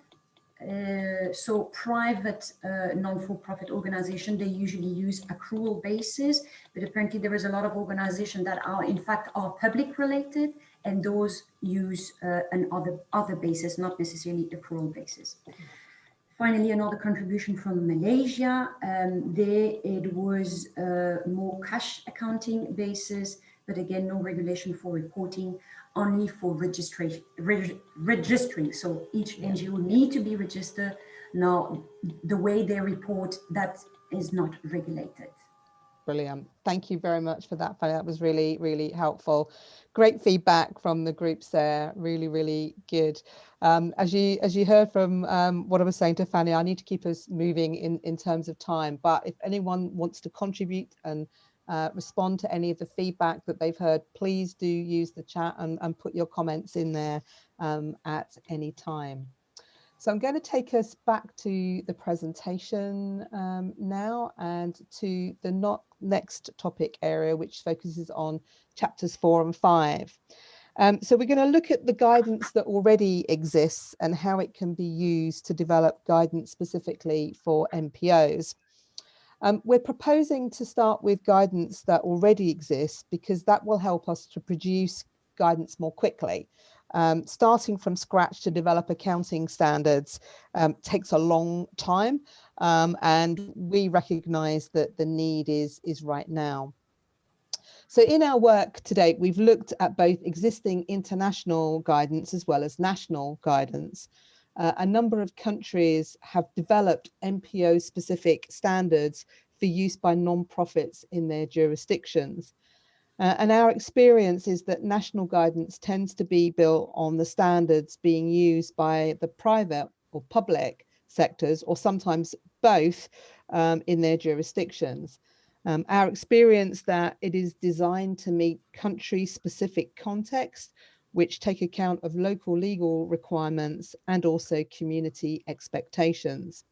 so private non-for-profit organization, they usually use accrual basis, but apparently there is a lot of organizations that are in fact are public related, and those use an other basis, not necessarily accrual basis. Finally, another contribution from Malaysia. There it was more cash accounting basis, but again, no regulation for reporting, only for registering. So each NGO need to be registered. Now, the way they report, that is not regulated. Brilliant. Thank you very much for that, Fanny. That was really, really helpful. Great feedback from the groups there. Really, really good. As you heard from what I was saying to Fanny, I need to keep us moving in terms of time. But if anyone wants to contribute and respond to any of the feedback that they've heard, please do use the chat and put your comments in there at any time. So I'm going to take us back to the presentation now and to the next topic area, which focuses on chapters 4 and 5. So we're going to look at the guidance that already exists and how it can be used to develop guidance specifically for NPOs. We're proposing to start with guidance that already exists because that will help us to produce guidance more quickly. Starting from scratch to develop accounting standards takes a long time, and we recognise that the need is right now. So in our work to date, we've looked at both existing international guidance as well as national guidance. A number of countries have developed NPO-specific standards for use by non-profits in their jurisdictions. And our experience is that national guidance tends to be built on the standards being used by the private or public sectors, or sometimes both, in their jurisdictions. Our experience that it is designed to meet country-specific context, which take account of local legal requirements and also community expectations.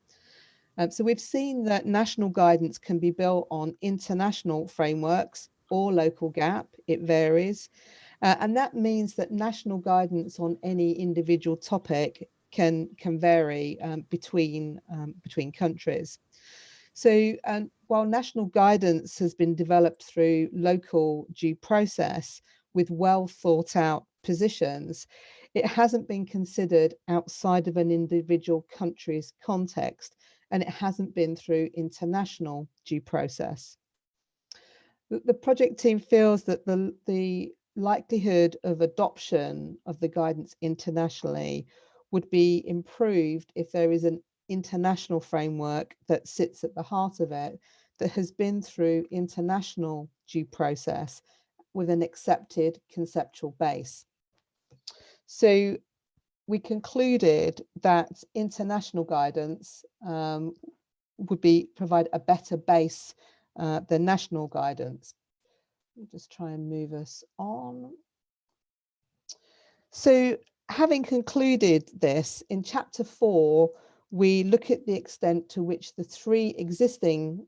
So we've seen that national guidance can be built on international frameworks or local gap, it varies. And that means that national guidance on any individual topic can vary between countries. So while national guidance has been developed through local due process with well thought out positions, it hasn't been considered outside of an individual country's context, and it hasn't been through international due process. The project team feels that the likelihood of adoption of the guidance internationally would be improved if there is an international framework that sits at the heart of it, that has been through international due process with an accepted conceptual base. So we concluded that international guidance would provide a better base than national guidance. We'll just try and move us on. So having concluded this, in chapter 4, we look at the extent to which the 3 existing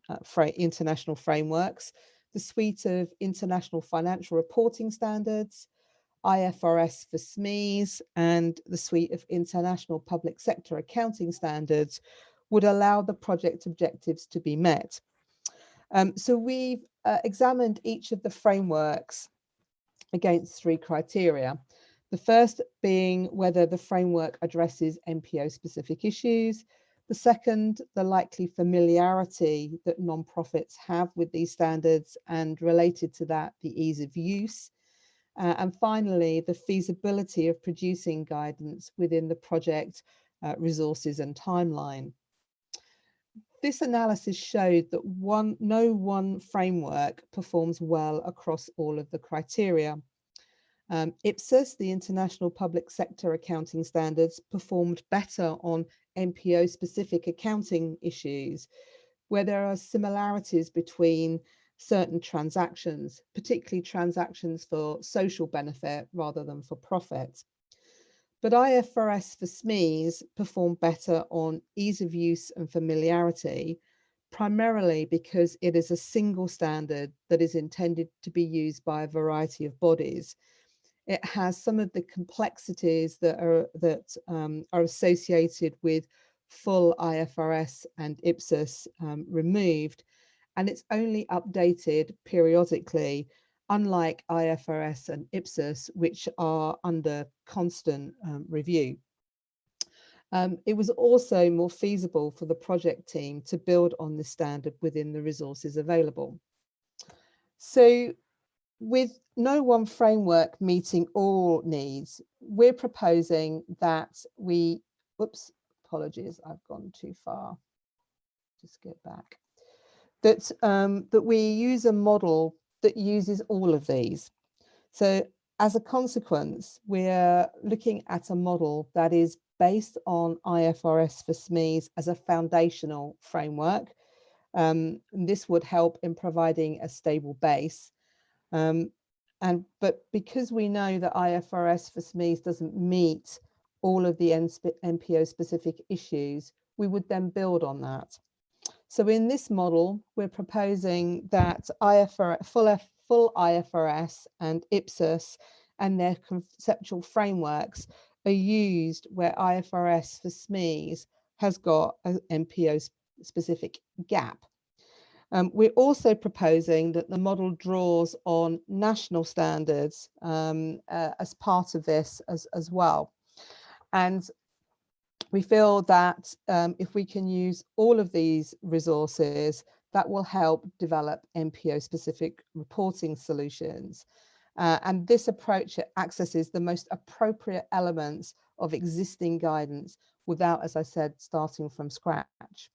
international frameworks, the suite of international financial reporting standards, IFRS for SMEs, and the suite of international public sector accounting standards, would allow the project objectives to be met. So we've examined each of the frameworks against 3 criteria. The first being whether the framework addresses NPO specific issues. The second, the likely familiarity that non-profits have with these standards, and related to that, the ease of use. And finally, the feasibility of producing guidance within the project resources and timeline. This analysis showed that no one framework performs well across all of the criteria. IPSAS, the International Public Sector Accounting Standards, performed better on NPO-specific accounting issues, where there are similarities between certain transactions, particularly transactions for social benefit rather than for profit. But IFRS for SMEs performed better on ease of use and familiarity, primarily because it is a single standard that is intended to be used by a variety of bodies. It has some of the complexities that are associated with full IFRS and IPSAS removed, and it's only updated periodically, unlike IFRS and IPSAS, which are under constant review. It was also more feasible for the project team to build on this standard within the resources available. So, with no one framework meeting all needs, we're proposing that we, apologies, I've gone too far. Just get back. That we use a model that uses all of these. So as a consequence, we're looking at a model that is based on IFRS for SMEs as a foundational framework. This would help in providing a stable base. But because we know that IFRS for SMEs doesn't meet all of the NPO specific issues, we would then build on that. So in this model, we're proposing that full IFRS and IPSAS and their conceptual frameworks are used where IFRS for SMEs has got an NPO specific gap. We're also proposing that the model draws on national standards as part of this as well. And we feel that if we can use all of these resources, that will help develop NPO-specific reporting solutions. And this approach accesses the most appropriate elements of existing guidance without, as I said, starting from scratch.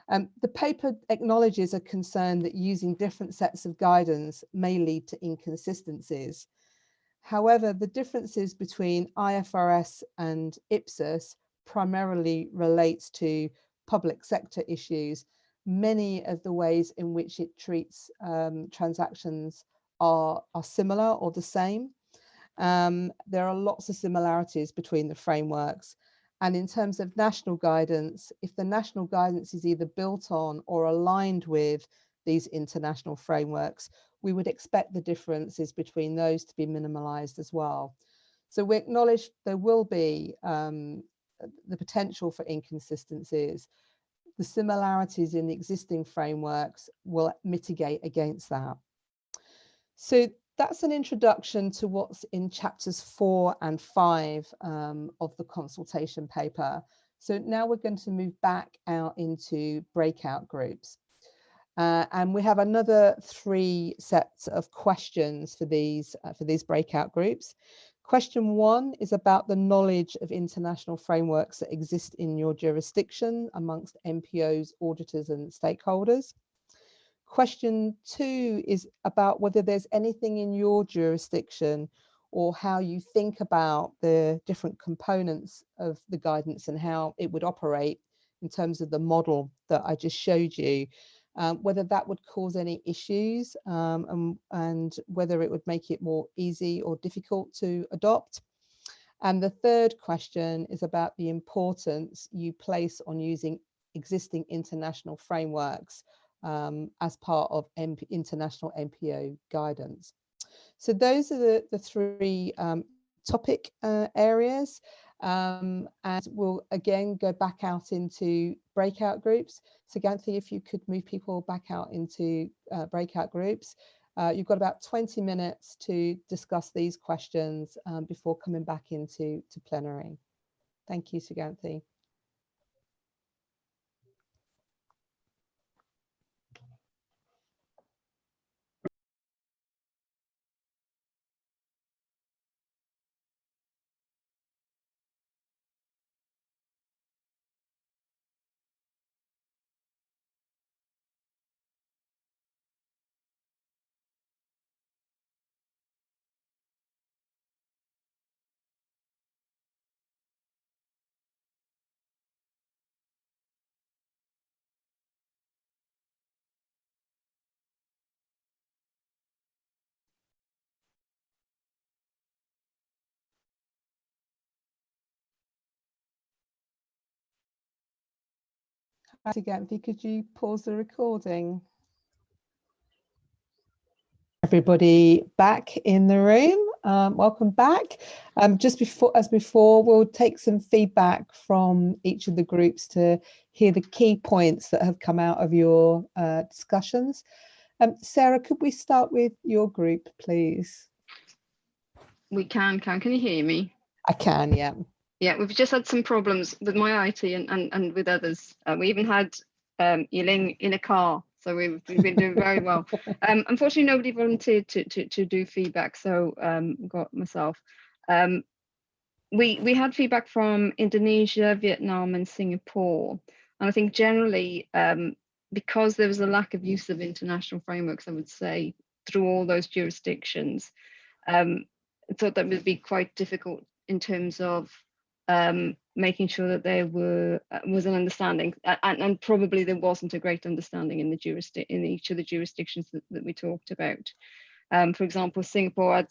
The paper acknowledges a concern that using different sets of guidance may lead to inconsistencies. However, the differences between IFRS and IPSAS primarily relates to public sector issues. Many of the ways in which it treats transactions are similar or the same. There are lots of similarities between the frameworks. And in terms of national guidance, if the national guidance is either built on or aligned with these international frameworks, we would expect the differences between those to be minimalized as well. So we acknowledge there will be the potential for inconsistencies. The similarities in the existing frameworks will mitigate against that. So that's an introduction to what's in chapters 4 and 5 of the consultation paper. So now we're going to move back out into breakout groups. And we have another 3 sets of questions for these breakout groups. Question 1 is about the knowledge of international frameworks that exist in your jurisdiction amongst MPOs, auditors and stakeholders. Question 2 is about whether there's anything in your jurisdiction or how you think about the different components of the guidance and how it would operate in terms of the model that I just showed you, whether that would cause any issues and whether it would make it more easy or difficult to adopt. And the third question is about the importance you place on using existing international frameworks as part of international MPO guidance. So those are the three topic areas, and we'll again go back out into breakout groups. So Ganthy, if you could move people back out into breakout groups. You've got about 20 minutes to discuss these questions before coming back into plenary. Thank you, Suganthy. Ganthy, could you pause the recording? Everybody back in the room, welcome back. Just as before, we'll take some feedback from each of the groups to hear the key points that have come out of your discussions. Sarah, could we start with your group, please? We can you hear me? I can, yeah. Yeah, we've just had some problems with my IT and with others. We even had Yiling in a car, so we've been doing very well. Unfortunately, nobody volunteered to do feedback, so got myself. We had feedback from Indonesia, Vietnam, and Singapore, and I think generally because there was a lack of use of international frameworks, I would say through all those jurisdictions, I thought that would be quite difficult in terms of making sure that there was an understanding, and probably there wasn't a great understanding in each of the jurisdictions that we talked about. For example, Singapore had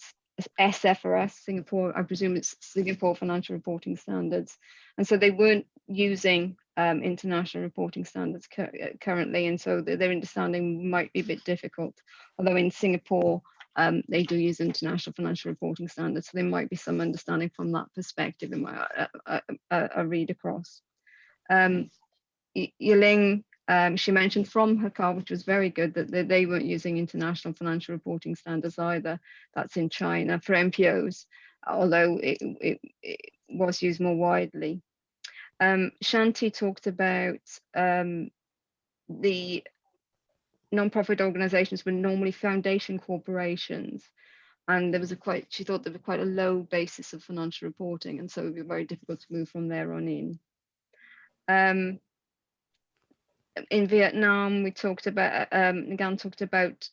SFRS, Singapore, I presume it's Singapore Financial Reporting Standards, and so they weren't using international reporting standards currently, and so their understanding might be a bit difficult. Although in Singapore, they do use international financial reporting standards, so there might be some understanding from that perspective in a read across. Yiling, she mentioned from her car, which was very good, that they weren't using international financial reporting standards either. That's in China for MPOs, although it was used more widely. Shanti talked about the non-profit organizations were normally foundation corporations, and there was she thought there was quite a low basis of financial reporting, and so it would be very difficult to move from there on in. In Vietnam, we talked about, Ngan talked about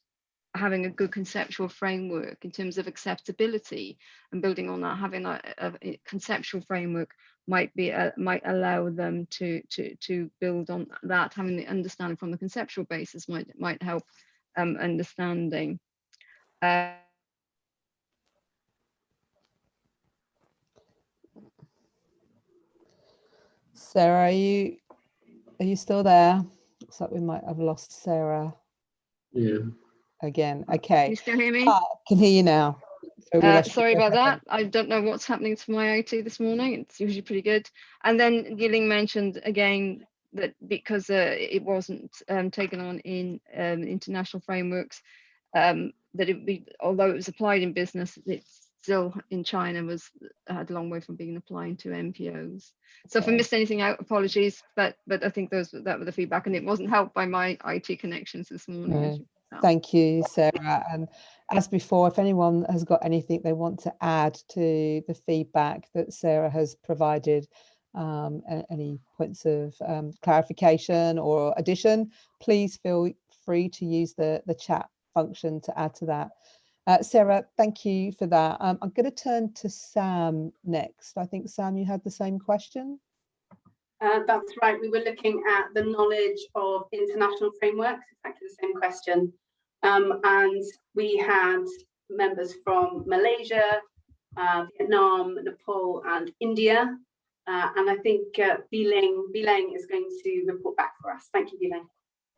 having a good conceptual framework in terms of acceptability, and building on that, having a conceptual framework might allow them to build on that. Having the understanding from the conceptual basis might help understanding. Sarah, are you still there? Looks like we might have lost Sarah. Yeah. Again. Okay. Can you still hear me? I can hear you now. Sorry about that. I don't know what's happening to my IT this morning. It's usually pretty good. And then Yiling mentioned again that because it wasn't taken on in international frameworks, that it be, although it was applied in business, it's still in China had a long way from being applied to MPOs. So if I missed anything out, apologies, but I think that were the feedback, and it wasn't helped by my IT connections this morning. Right. Thank you, Sarah. And as before, if anyone has got anything they want to add to the feedback that Sarah has provided, any points of clarification or addition, please feel free to use the chat function to add to that. Sarah, thank you for that. I'm going to turn to Sam next. I think, Sam, you had the same question. That's right. We were looking at the knowledge of international frameworks, exactly the same question. And we had members from Malaysia, Vietnam, Nepal, and India. And I think Bileng is going to report back for us. Thank you, Bileng.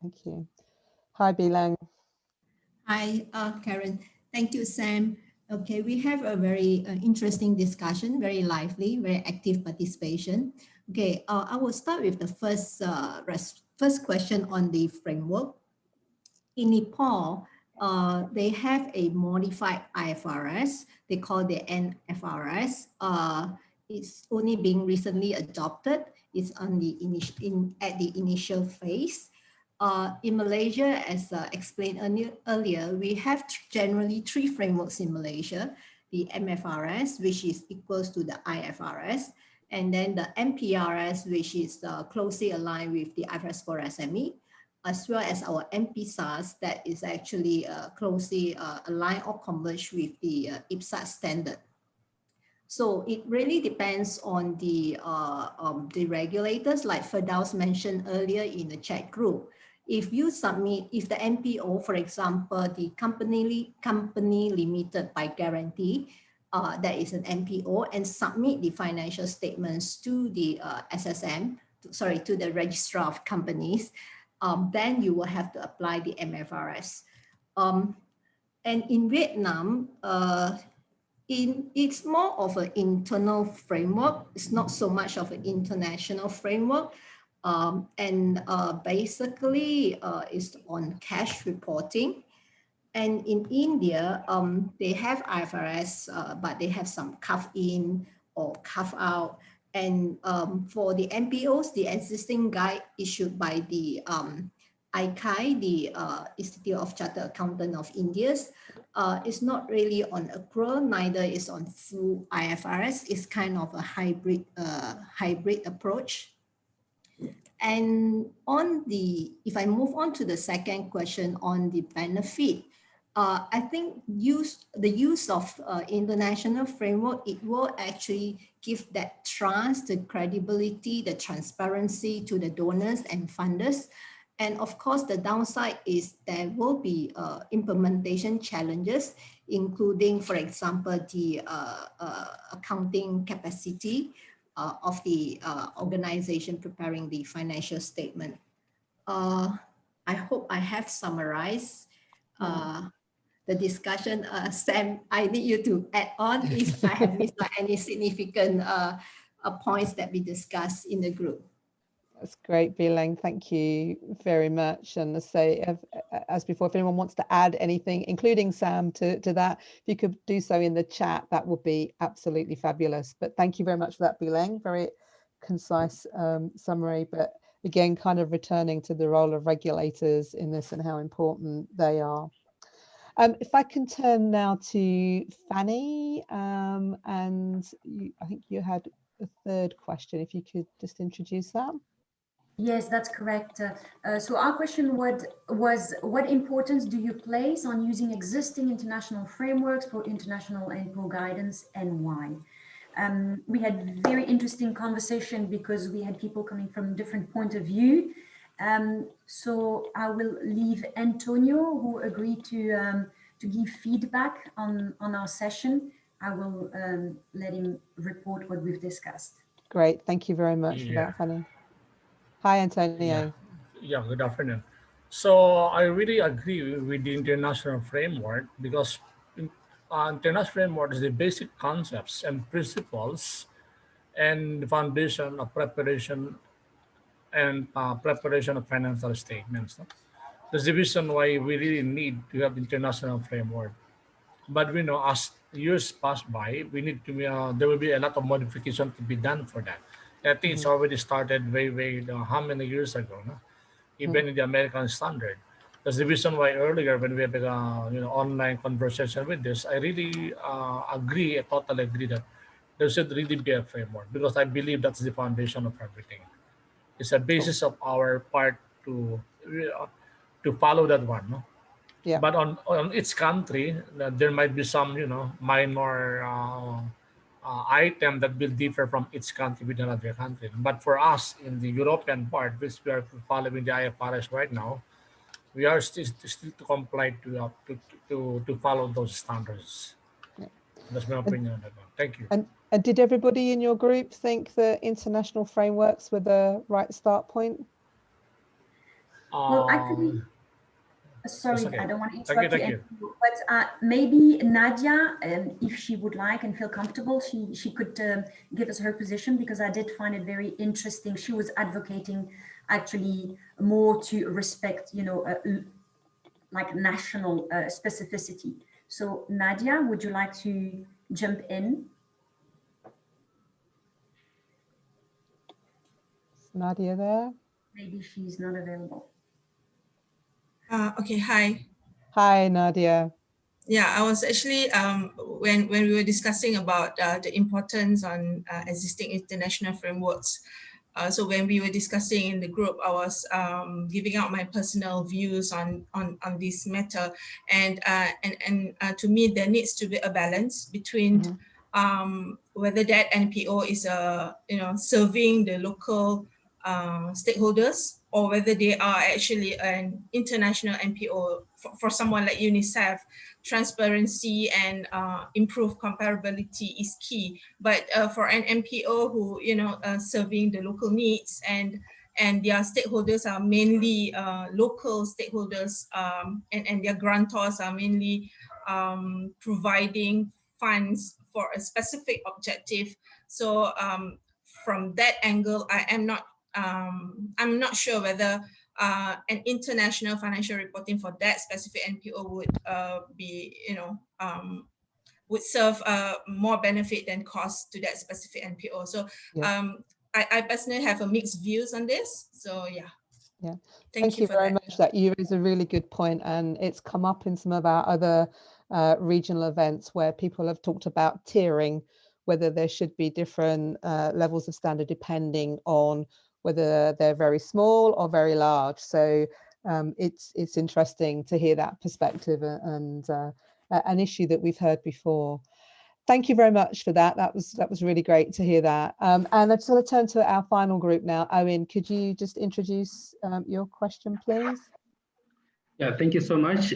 Thank you. Hi, Bileng. Hi, Karen. Thank you, Sam. Okay, we have a very interesting discussion, very lively, very active participation. Okay, I will start with the first question on the framework. In Nepal, they have a modified IFRS. They call the NFRS. It's only being recently adopted. It's on the at the initial phase. In Malaysia, as explained earlier, we have generally three frameworks in Malaysia: the MFRS, which is equals to the IFRS, and then the MPRS, which is closely aligned with the IFRS for SME, as well as our MPSAS that is actually closely aligned or converged with the IPSAS standard. So it really depends on the regulators, like Firdaus mentioned earlier in the chat group. If you submit, if the NPO, for example, the company limited by guarantee, that is an NPO, and submit the financial statements to the SSM, to the registrar of companies, then you will have to apply the MFRS. And in Vietnam, it's more of an internal framework. It's not so much of an international framework. Basically, it's on cash reporting. And in India, they have IFRS, but they have some carve in or carve out. And for the NPOs, the existing guide issued by the ICAI, the Institute of Chartered Accountants of India, is not really on accrual, neither is on full IFRS. It's kind of a hybrid approach. And on the, if I move on to the second question on the benefit, I think the use of international framework, it will actually give that trust, the credibility, the transparency to the donors and funders. And of course, the downside is there will be implementation challenges, including, for example, the accounting capacity of the organization preparing the financial statement. I hope I have summarized the discussion. Sam, I need you to add on if I have missed any significant points that we discussed in the group. That's great, Bileng. Thank you very much. And as before, if anyone wants to add anything, including Sam, to that, if you could do so in the chat, that would be absolutely fabulous. But thank you very much for that, Bileng. Very concise summary, but again, kind of returning to the role of regulators in this and how important they are. If I can turn now to Fanny, and I think you had a third question, if you could just introduce that. Yes, that's correct. So our question was, what importance do you place on using existing international frameworks for international NPO guidance, and why? We had very interesting conversation because we had people coming from different point of view. So I will leave Antonio, who agreed to give feedback on our session. I will let him report what we've discussed. Great, thank you very much for that, Fanny. Hi, Antonio. Yeah, good afternoon. So I really agree with the international framework, because international framework is the basic concepts and principles and the foundation of preparation of financial statements. That's the reason why we really need to have international framework. But we know as years pass by, we need to there will be a lot of modification to be done for that. I think it's already started way how many years ago, no? Even in the American standard. That's the reason why earlier when we have a online conversation with this, I really agree, I totally agree that there should really be a framework, because I believe that's the foundation of everything. It's a basis of our part to follow that one. No? Yeah. But on each country, there might be some minor item that will differ from each country with another country. But for us in the European part, which we are following the IFRS right now, we are still to comply to follow those standards. Yeah. That's my opinion on that one. Thank you. And did everybody in your group think that international frameworks were the right start point? Well, actually, sorry, okay. I don't want to Thank interrupt you. but maybe Nadia, if she would like and feel comfortable, she could give us her position, because I did find it very interesting. She was advocating actually more to respect, like national specificity. So Nadia, would you like to jump in? Is Nadia there? Maybe she's not available. Okay, hi. Hi, Nadia. Yeah, I was actually, when we were discussing about the importance on existing international frameworks, so when we were discussing in the group, I was giving out my personal views on this matter, and to me, there needs to be a balance between whether that NPO is serving the local stakeholders, or whether they are actually an international NPO. For someone like UNICEF, transparency and improved comparability is key. But for an NPO who serving the local needs, and their stakeholders are mainly local stakeholders, and their grantors are mainly providing funds for a specific objective. So from that angle, I'm not sure whether an international financial reporting for that specific NPO would would serve more benefit than cost to that specific NPO. So I personally have a mixed views on this. So yeah. Thank you very much. That you raise a really good point, and it's come up in some of our other regional events where people have talked about tiering, whether there should be different levels of standard depending on whether they're very small or very large. So it's interesting to hear that perspective, and an issue that we've heard before. Thank you very much for that. That was really great to hear that. And I just want to turn to our final group now. Owen, could you just introduce your question, please? Yeah, thank you so much.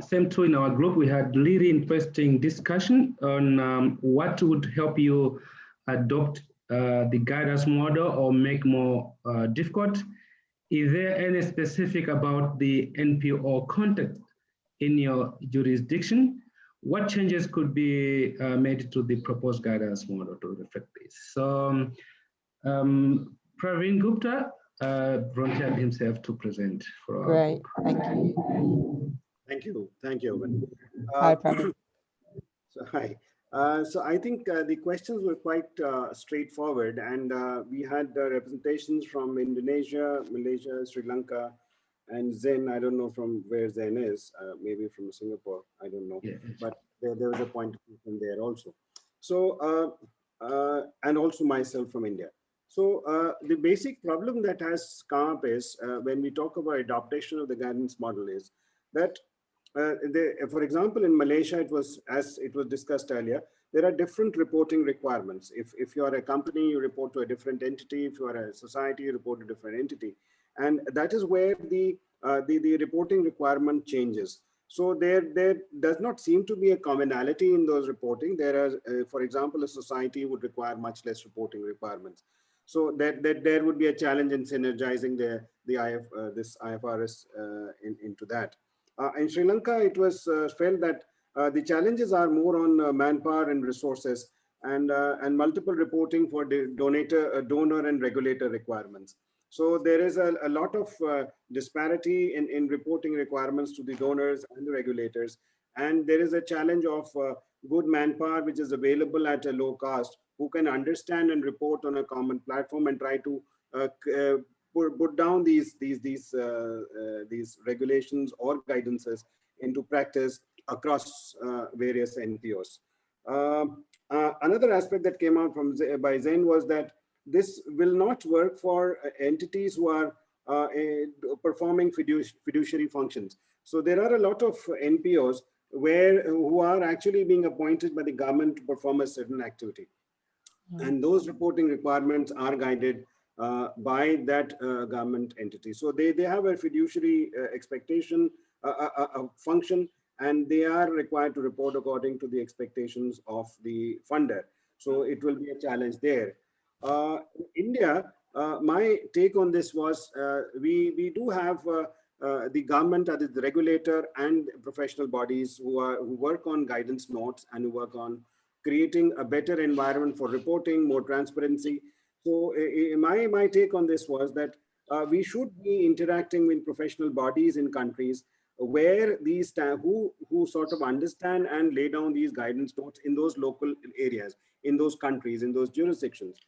Same too, in our group, we had really interesting discussion on what would help you adopt the guidance model or make more difficult. Is there any specific about the NPO context in your jurisdiction? What changes could be made to the proposed guidance model to reflect this? So Praveen Gupta volunteered himself to present for Great, thank you. Thank you, Owen. Hi, Praveen. So hi. So I think the questions were quite straightforward, and we had representations from Indonesia, Malaysia, Sri Lanka, and Zen. I don't know from where Zen is, maybe from Singapore, I don't know, but there was a point from there also. So, and also myself from India. So the basic problem that has come up is when we talk about adaptation of the guidance model is that for example, in Malaysia, it was, as it was discussed earlier, there are different reporting requirements. If you are a company, you report to a different entity. If you are a society, you report to a different entity. And that is where the reporting requirement changes. So there does not seem to be a commonality in those reporting. There are, for example, a society would require much less reporting requirements. So that there would be a challenge in synergizing this IFRS into that. In Sri Lanka, it was felt that the challenges are more on manpower and resources, and multiple reporting for the donor and regulator requirements. So there is a lot of disparity in reporting requirements to the donors and the regulators. And there is a challenge of good manpower, which is available at a low cost, who can understand and report on a common platform and try to put down these regulations or guidances into practice across various NPOs. Another aspect that came out by Zain was that this will not work for entities who are performing fiduciary functions. So there are a lot of NPOs who are actually being appointed by the government to perform a certain activity. And those reporting requirements are guided by that government entity. So they have a fiduciary expectation, a function, and they are required to report according to the expectations of the funder. So it will be a challenge there. In India, my take on this was we do have the government, that is the regulator, and professional bodies who work on guidance notes and who work on creating a better environment for reporting, more transparency. So my take on this was that we should be interacting with professional bodies in countries where these who sort of understand and lay down these guidance notes in those local areas, in those countries, in those jurisdictions.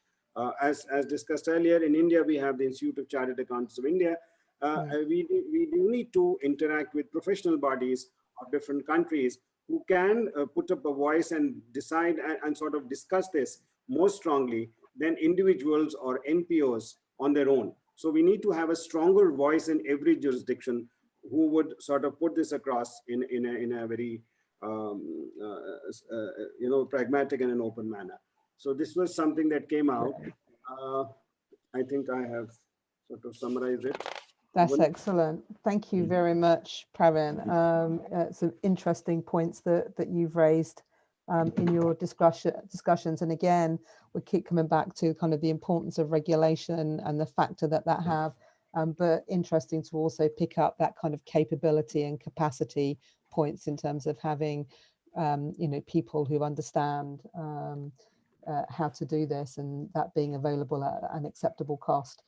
As discussed earlier, in India, we have the Institute of Chartered Accountants of India. We do need to interact with professional bodies of different countries who can put up a voice and decide and sort of discuss this more strongly than individuals or NPOs on their own. So we need to have a stronger voice in every jurisdiction who would sort of put this across in a very pragmatic and an open manner. So this was something that came out. I think I have sort of summarized it. That's excellent. Thank you very much, Pravin. Some interesting points that you've raised in your discussions. And again, we keep coming back to kind of the importance of regulation and the factor that have, but interesting to also pick up that kind of capability and capacity points in terms of having, people who understand how to do this and that being available at an acceptable cost.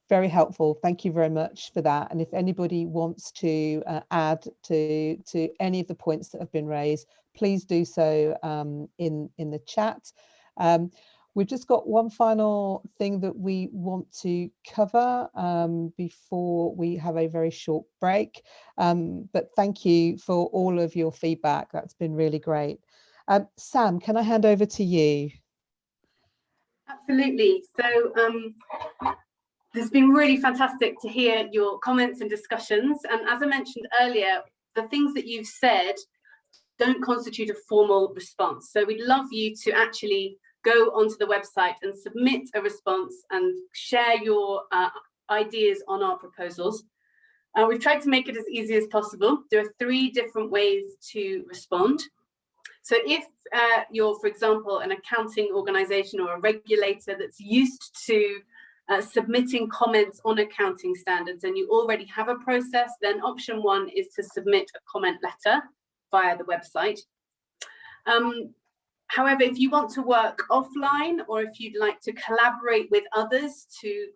Very helpful. Thank you very much for that. And if anybody wants to add to any of the points that have been raised, please do so in the chat. We've just got one final thing that we want to cover before we have a very short break. But thank you for all of your feedback. That's been really great. Sam, can I hand over to you? Absolutely. So it's been really fantastic to hear your comments and discussions. And as I mentioned earlier, the things that you've said don't constitute a formal response. So we'd love you to actually go onto the website and submit a response and share your ideas on our proposals. We've tried to make it as easy as possible. There are 3 different ways to respond. So if you're, for example, an accounting organization or a regulator that's used to submitting comments on accounting standards and you already have a process, then option 1 is to submit a comment letter via the website. However, if you want to work offline or if you'd like to collaborate with others to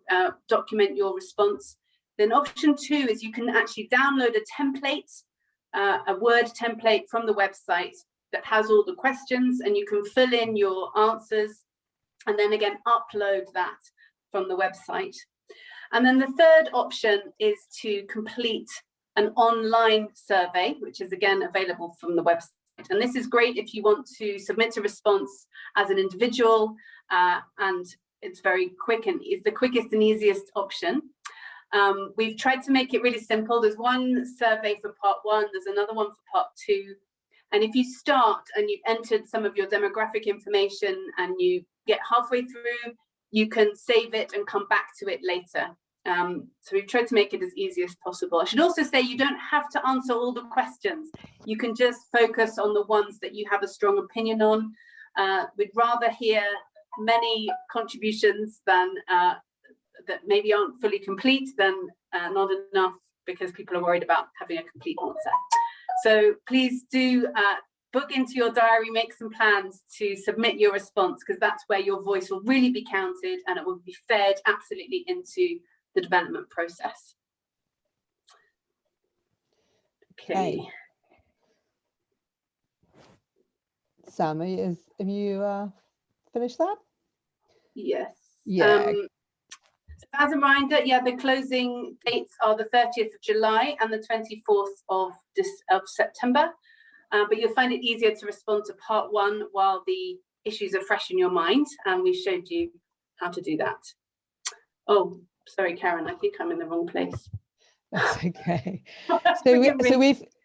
document your response, then option 2 is you can actually download a template, a Word template from the website that has all the questions, and you can fill in your answers and then again upload that from the website. And then the 3rd option is to complete an online survey, which is again available from the website. And this is great if you want to submit a response as an individual, and it's very quick and is the quickest and easiest option. We've tried to make it really simple. There's one survey for part 1, there's another one for part 2. And if you start and you've entered some of your demographic information and you get halfway through, you can save it and come back to it later. So we've tried to make it as easy as possible. I should also say you don't have to answer all the questions. You can just focus on the ones that you have a strong opinion on. We'd rather hear many contributions than that maybe aren't fully complete than not enough because people are worried about having a complete answer. So please do book into your diary, make some plans to submit your response, because that's where your voice will really be counted and it will be fed absolutely into the development process. Okay. Sam, have you finished that? Yes. Yeah. As a reminder, yeah, the closing dates are the 30th of July and the 24th of September. But you'll find it easier to respond to part 1 while the issues are fresh in your mind, and we showed you how to do that. Oh, sorry, Karen, I think I'm in the wrong place. That's okay.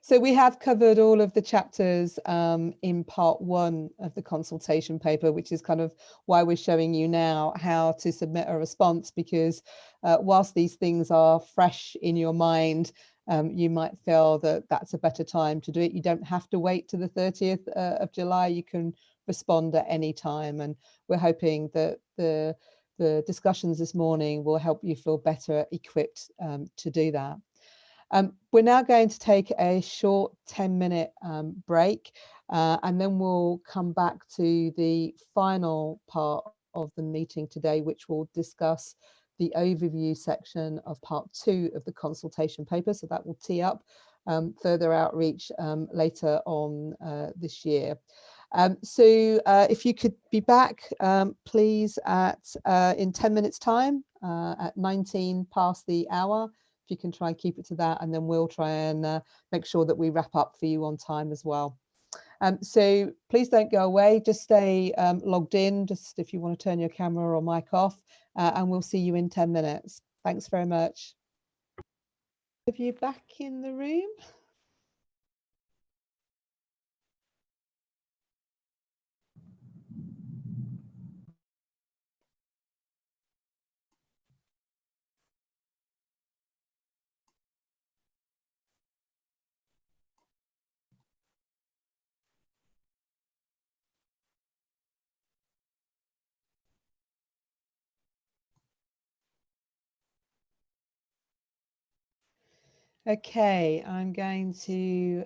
So we have covered all of the chapters in part 1 of the consultation paper, which is kind of why we're showing you now how to submit a response, because whilst these things are fresh in your mind, you might feel that that's a better time to do it. You don't have to wait to the 30th of July. You can respond at any time, and we're hoping that the discussions this morning will help you feel better equipped to do that. We're now going to take a short 10-minute break, and then we'll come back to the final part of the meeting today, which will discuss the overview section of part 2 of the consultation paper. So that will tee up further outreach later on this year. So if you could be back, please, in 10 minutes time, at 19 past the hour. If you can try and keep it to that, and then we'll try and make sure that we wrap up for you on time as well. So please don't go away, just stay logged in, just if you want to turn your camera or mic off, and we'll see you in 10 minutes. Thanks very much. Have you back in the room? Okay, I'm going to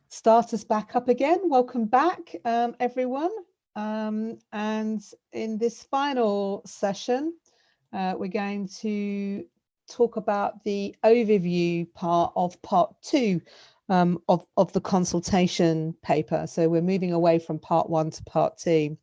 start us back up again. Welcome back, everyone. And in this final session, we're going to talk about the overview part of part 2 of the consultation paper. So we're moving away from part 1 to part 2.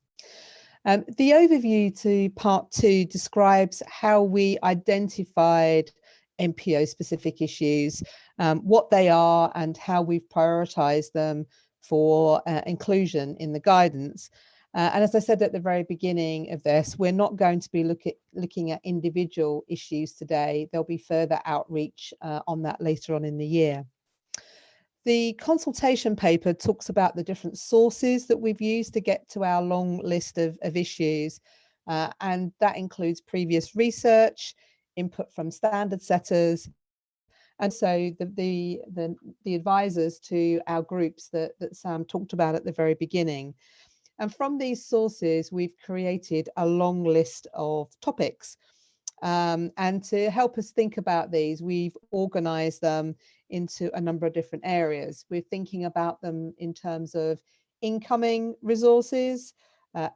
The overview to part 2 describes how we identified NPO specific issues, what they are and how we've prioritized them for inclusion in the guidance. And as I said at the very beginning of this, we're not going to be looking at individual issues today. There'll be further outreach on that later on in the year. The consultation paper talks about the different sources that we've used to get to our long list of issues. And that includes previous research, input from standard setters, and so the advisors to our groups that Sam talked about at the very beginning. And from these sources, we've created a long list of topics. And to help us think about these, we've organized them into a number of different areas. We're thinking about them in terms of incoming resources,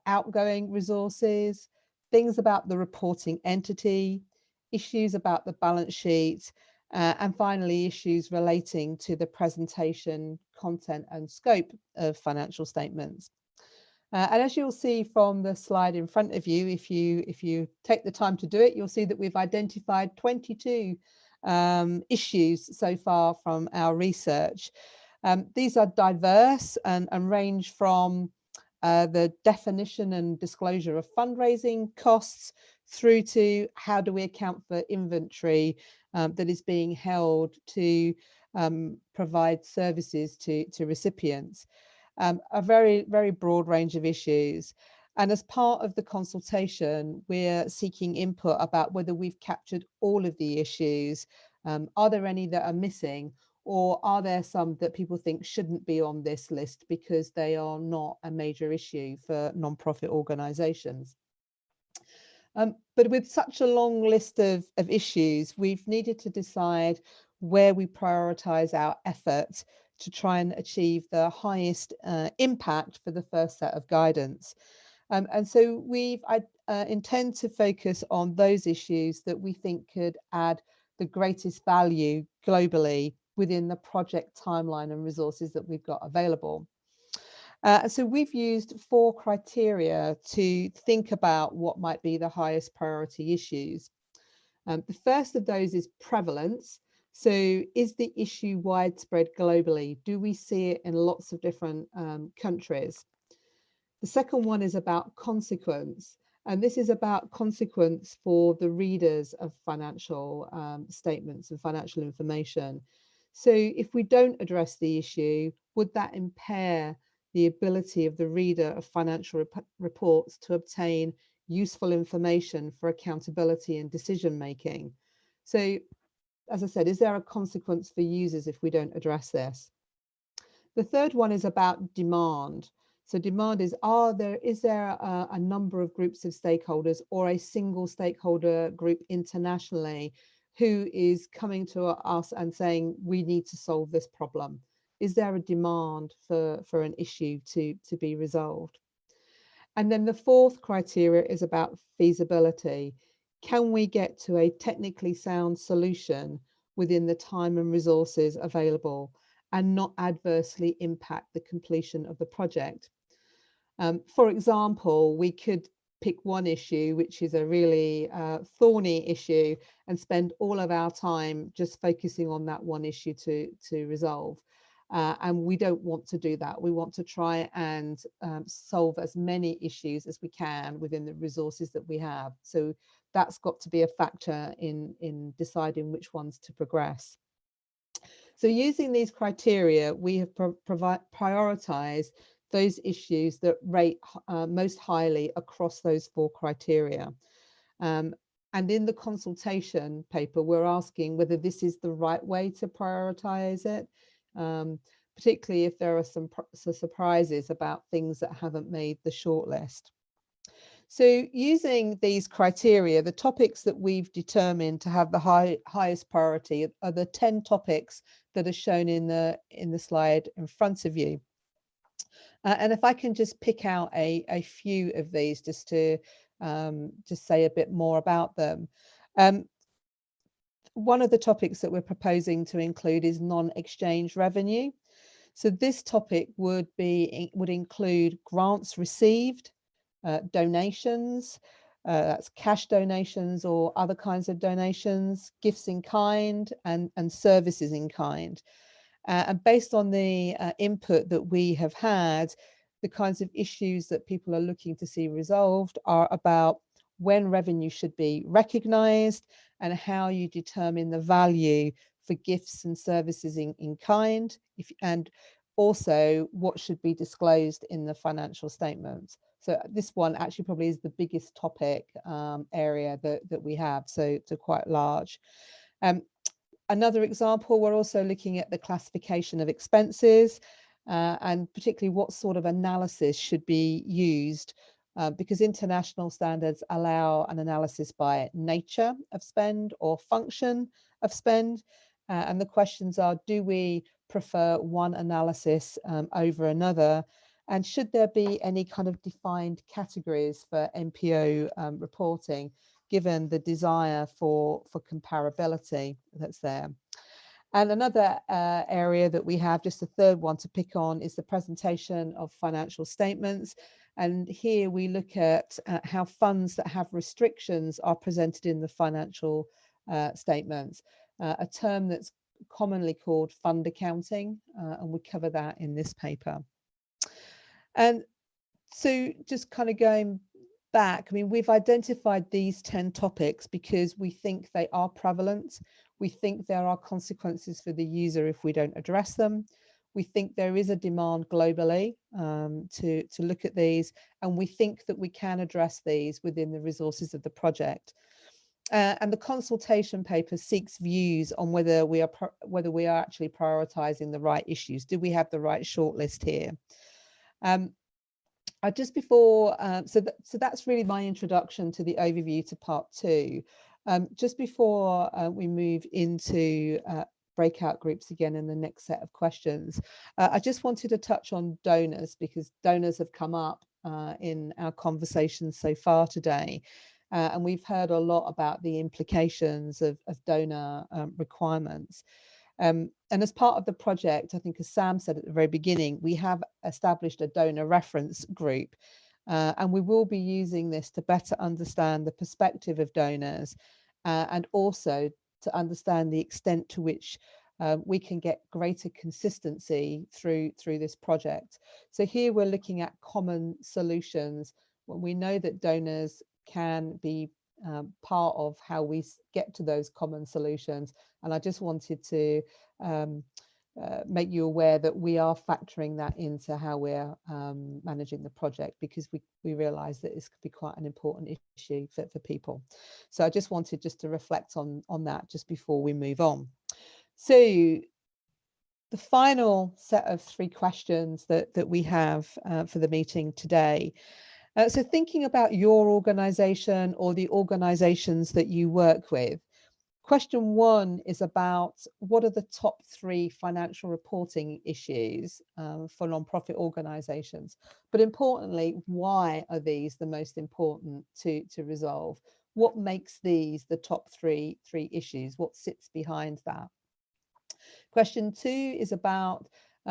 outgoing resources, things about the reporting entity, issues about the balance sheet, and finally issues relating to the presentation, content and scope of financial statements. And as you'll see from the slide in front of you, if you take the time to do it, you'll see that we've identified 22 issues so far from our research. These are diverse and range from the definition and disclosure of fundraising costs through to how do we account for inventory that is being held to provide services to recipients. A very, very broad range of issues. And as part of the consultation, we're seeking input about whether we've captured all of the issues. Are there any that are missing, or are there some that people think shouldn't be on this list because they are not a major issue for non-profit organisations? But with such a long list of issues, we've needed to decide where we prioritise our efforts to try and achieve the highest impact for the first set of guidance. And so we intend to focus on those issues that we think could add the greatest value globally within the project timeline and resources that we've got available. So we've used 4 criteria to think about what might be the highest priority issues. The first of those is prevalence. So is the issue widespread globally? Do we see it in lots of different countries? The second one is about consequence. And this is about consequence for the readers of financial statements and financial information. So if we don't address the issue, would that impair the ability of the reader of financial reports to obtain useful information for accountability and decision making? So, as I said, is there a consequence for users if we don't address this? The third one is about demand. So demand is, is there a number of groups of stakeholders or a single stakeholder group internationally who is coming to us and saying, we need to solve this problem? Is there a demand for an issue to be resolved? And then the fourth criteria is about feasibility. Can we get to a technically sound solution within the time and resources available and not adversely impact the completion of the project? For example, we could pick one issue, which is a really thorny issue, and spend all of our time just focusing on that one issue to resolve. And we don't want to do that. We want to try and solve as many issues as we can within the resources that we have. So that's got to be a factor in deciding which ones to progress. So using these criteria, we have prioritized those issues that rate most highly across those 4 criteria. And in the consultation paper, we're asking whether this is the right way to prioritize it, particularly if there are some surprises about things that haven't made the shortlist. So using these criteria, the topics that we've determined to have the highest priority are the 10 topics that are shown in the slide in front of you. And if I can just pick out a few of these just to just say a bit more about them. One of the topics that we're proposing to include is non-exchange revenue. So this topic would include grants received, donations, that's cash donations or other kinds of donations, gifts in kind, and services in kind. And based on the input that we have had, the kinds of issues that people are looking to see resolved are about when revenue should be recognised and how you determine the value for gifts and services in kind, and also what should be disclosed in the financial statements. So this one actually probably is the biggest topic area that we have, so quite large. Another example, we're also looking at the classification of expenses and particularly what sort of analysis should be used because international standards allow an analysis by nature of spend or function of spend. And the questions are, do we prefer one analysis over another? And should there be any kind of defined categories for NPO reporting, given the desire for comparability that's there? And another area that we have, just a third one to pick on, is the presentation of financial statements. And here we look at how funds that have restrictions are presented in the financial statements, a term that's commonly called fund accounting, and we cover that in this paper. And so just kind of going back, I mean, we've identified these 10 topics because we think they are prevalent. We think there are consequences for the user if we don't address them. We think there is a demand globally to look at these, and we think that we can address these within the resources of the project. And the consultation paper seeks views on whether we are actually prioritizing the right issues. Do we have the right shortlist here? Just before, so that's really my introduction to the overview to part 2. Just before we move into breakout groups again in the next set of questions, I just wanted to touch on donors, because donors have come up in our conversations so far today. And we've heard a lot about the implications of donor requirements. And as part of the project, I think as Sam said at the very beginning, we have established a donor reference group. And we will be using this to better understand the perspective of donors and also to understand the extent to which we can get greater consistency through this project. So here we're looking at common solutions when we know that donors can be part of how we get to those common solutions. And I just wanted to make you aware that we are factoring that into how we're managing the project, because we realize that this could be quite an important issue for people. So I just wanted to reflect on that just before we move on. So the final set of 3 questions that we have for the meeting today. So thinking about your organization or the organizations that you work with, question 1 is about what are the top 3 financial reporting issues for nonprofit organizations? But importantly, why are these the most important to resolve? What makes these the top three issues? What sits behind that? Question 2 is about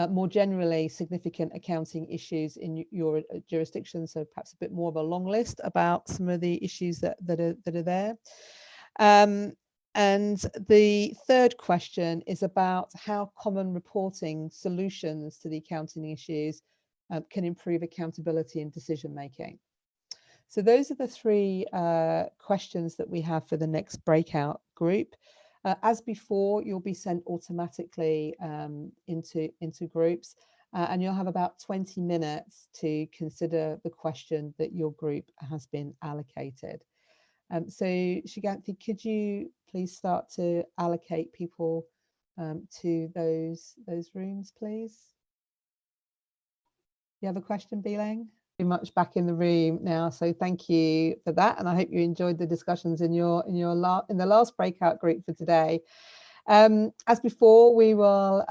more generally significant accounting issues in your jurisdiction. So perhaps a bit more of a long list about some of the issues that are there. And the third question is about how common reporting solutions to the accounting issues can improve accountability and decision making. So those are the 3 questions that we have for the next breakout group. As before, you'll be sent automatically into groups, and you'll have about 20 minutes to consider the question that your group has been allocated. So Shiganti, could you please start to allocate people to those rooms, please? You have a question, Bileng? Very much back in the room now, so thank you for that, and I hope you enjoyed the discussions in the last breakout group for today. As before, we will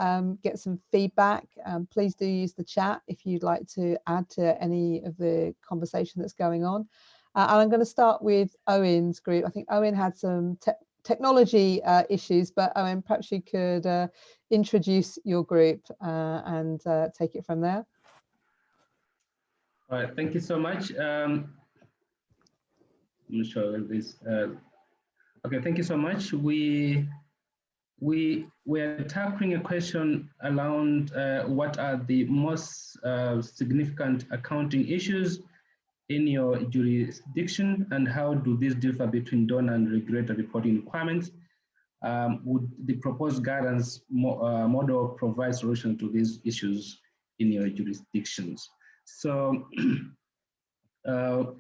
get some feedback. Please do use the chat if you'd like to add to any of the conversation that's going on. And I'm going to start with Owen's group. I think Owen had some technology issues, but Owen, perhaps you could introduce your group and take it from there. All right, thank you so much. I'm not sure if this. Okay, thank you so much. We're tackling a question around what are the most significant accounting issues in your jurisdiction, and how do these differ between donor and regulatory reporting requirements? Would the proposed guidance model provide solution to these issues in your jurisdictions? So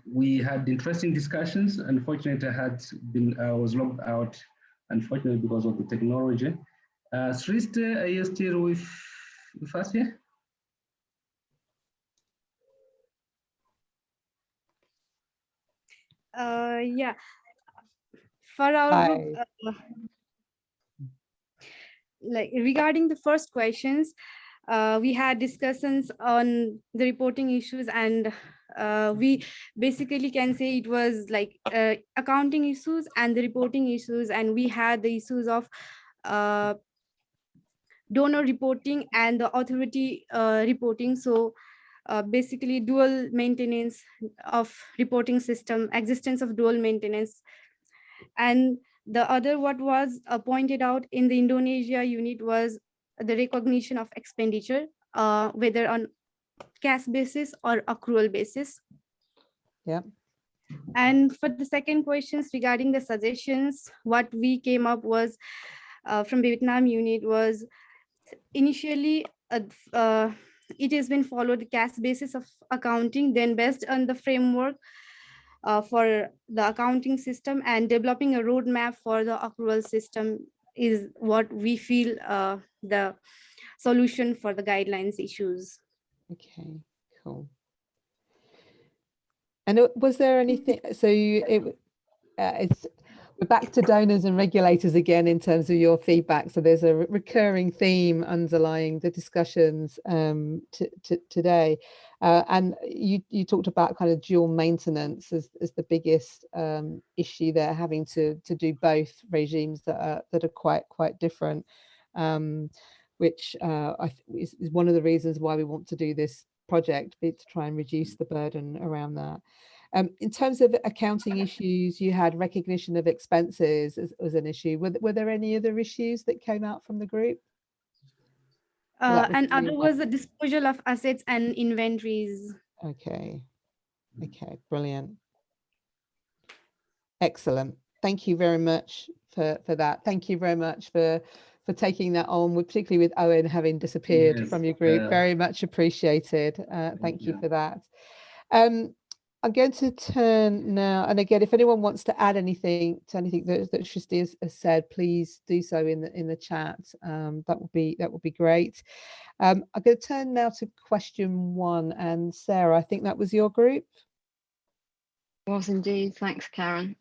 we had interesting discussions. Unfortunately, I was logged out, unfortunately, because of the technology. Sriste, are you still with us here? Yeah. For our group, like regarding the first questions, we had discussions on the reporting issues, and we basically can say it was like accounting issues and the reporting issues, and we had the issues of donor reporting and the authority reporting. So basically dual maintenance of reporting system, existence of dual maintenance. And the other what was pointed out in the Indonesia unit was the recognition of expenditure, whether on cash basis or accrual basis. Yeah. And for the second questions regarding the suggestions, what we came up was from Vietnam unit was initially it has been followed the cash basis of accounting, then based on the framework for the accounting system and developing a roadmap for the accrual system is what we feel the solution for the guidelines issues. Okay, cool. And was there anything, so we're back to donors and regulators again in terms of your feedback. So there's a recurring theme underlying the discussions today. And you talked about kind of dual maintenance as the biggest issue there, having to do both regimes that are quite different. which is one of the reasons why we want to do this project, to try and reduce the burden around that. In terms of accounting issues, you had recognition of expenses as an issue. Were there any other issues that came out from the group? And other was the disposal of assets and inventories. Okay, brilliant. Excellent. Thank you very much for that. Thank you very much for taking that on, particularly with Owen having disappeared from your group. Very much appreciated. Thank you for that. I'm going to turn now, and again, if anyone wants to add anything to anything that Shristi has said, please do so in the chat. That would be great. I'm going to turn now to question 1, and Sarah, I think that was your group. Was indeed. Thanks, Karen.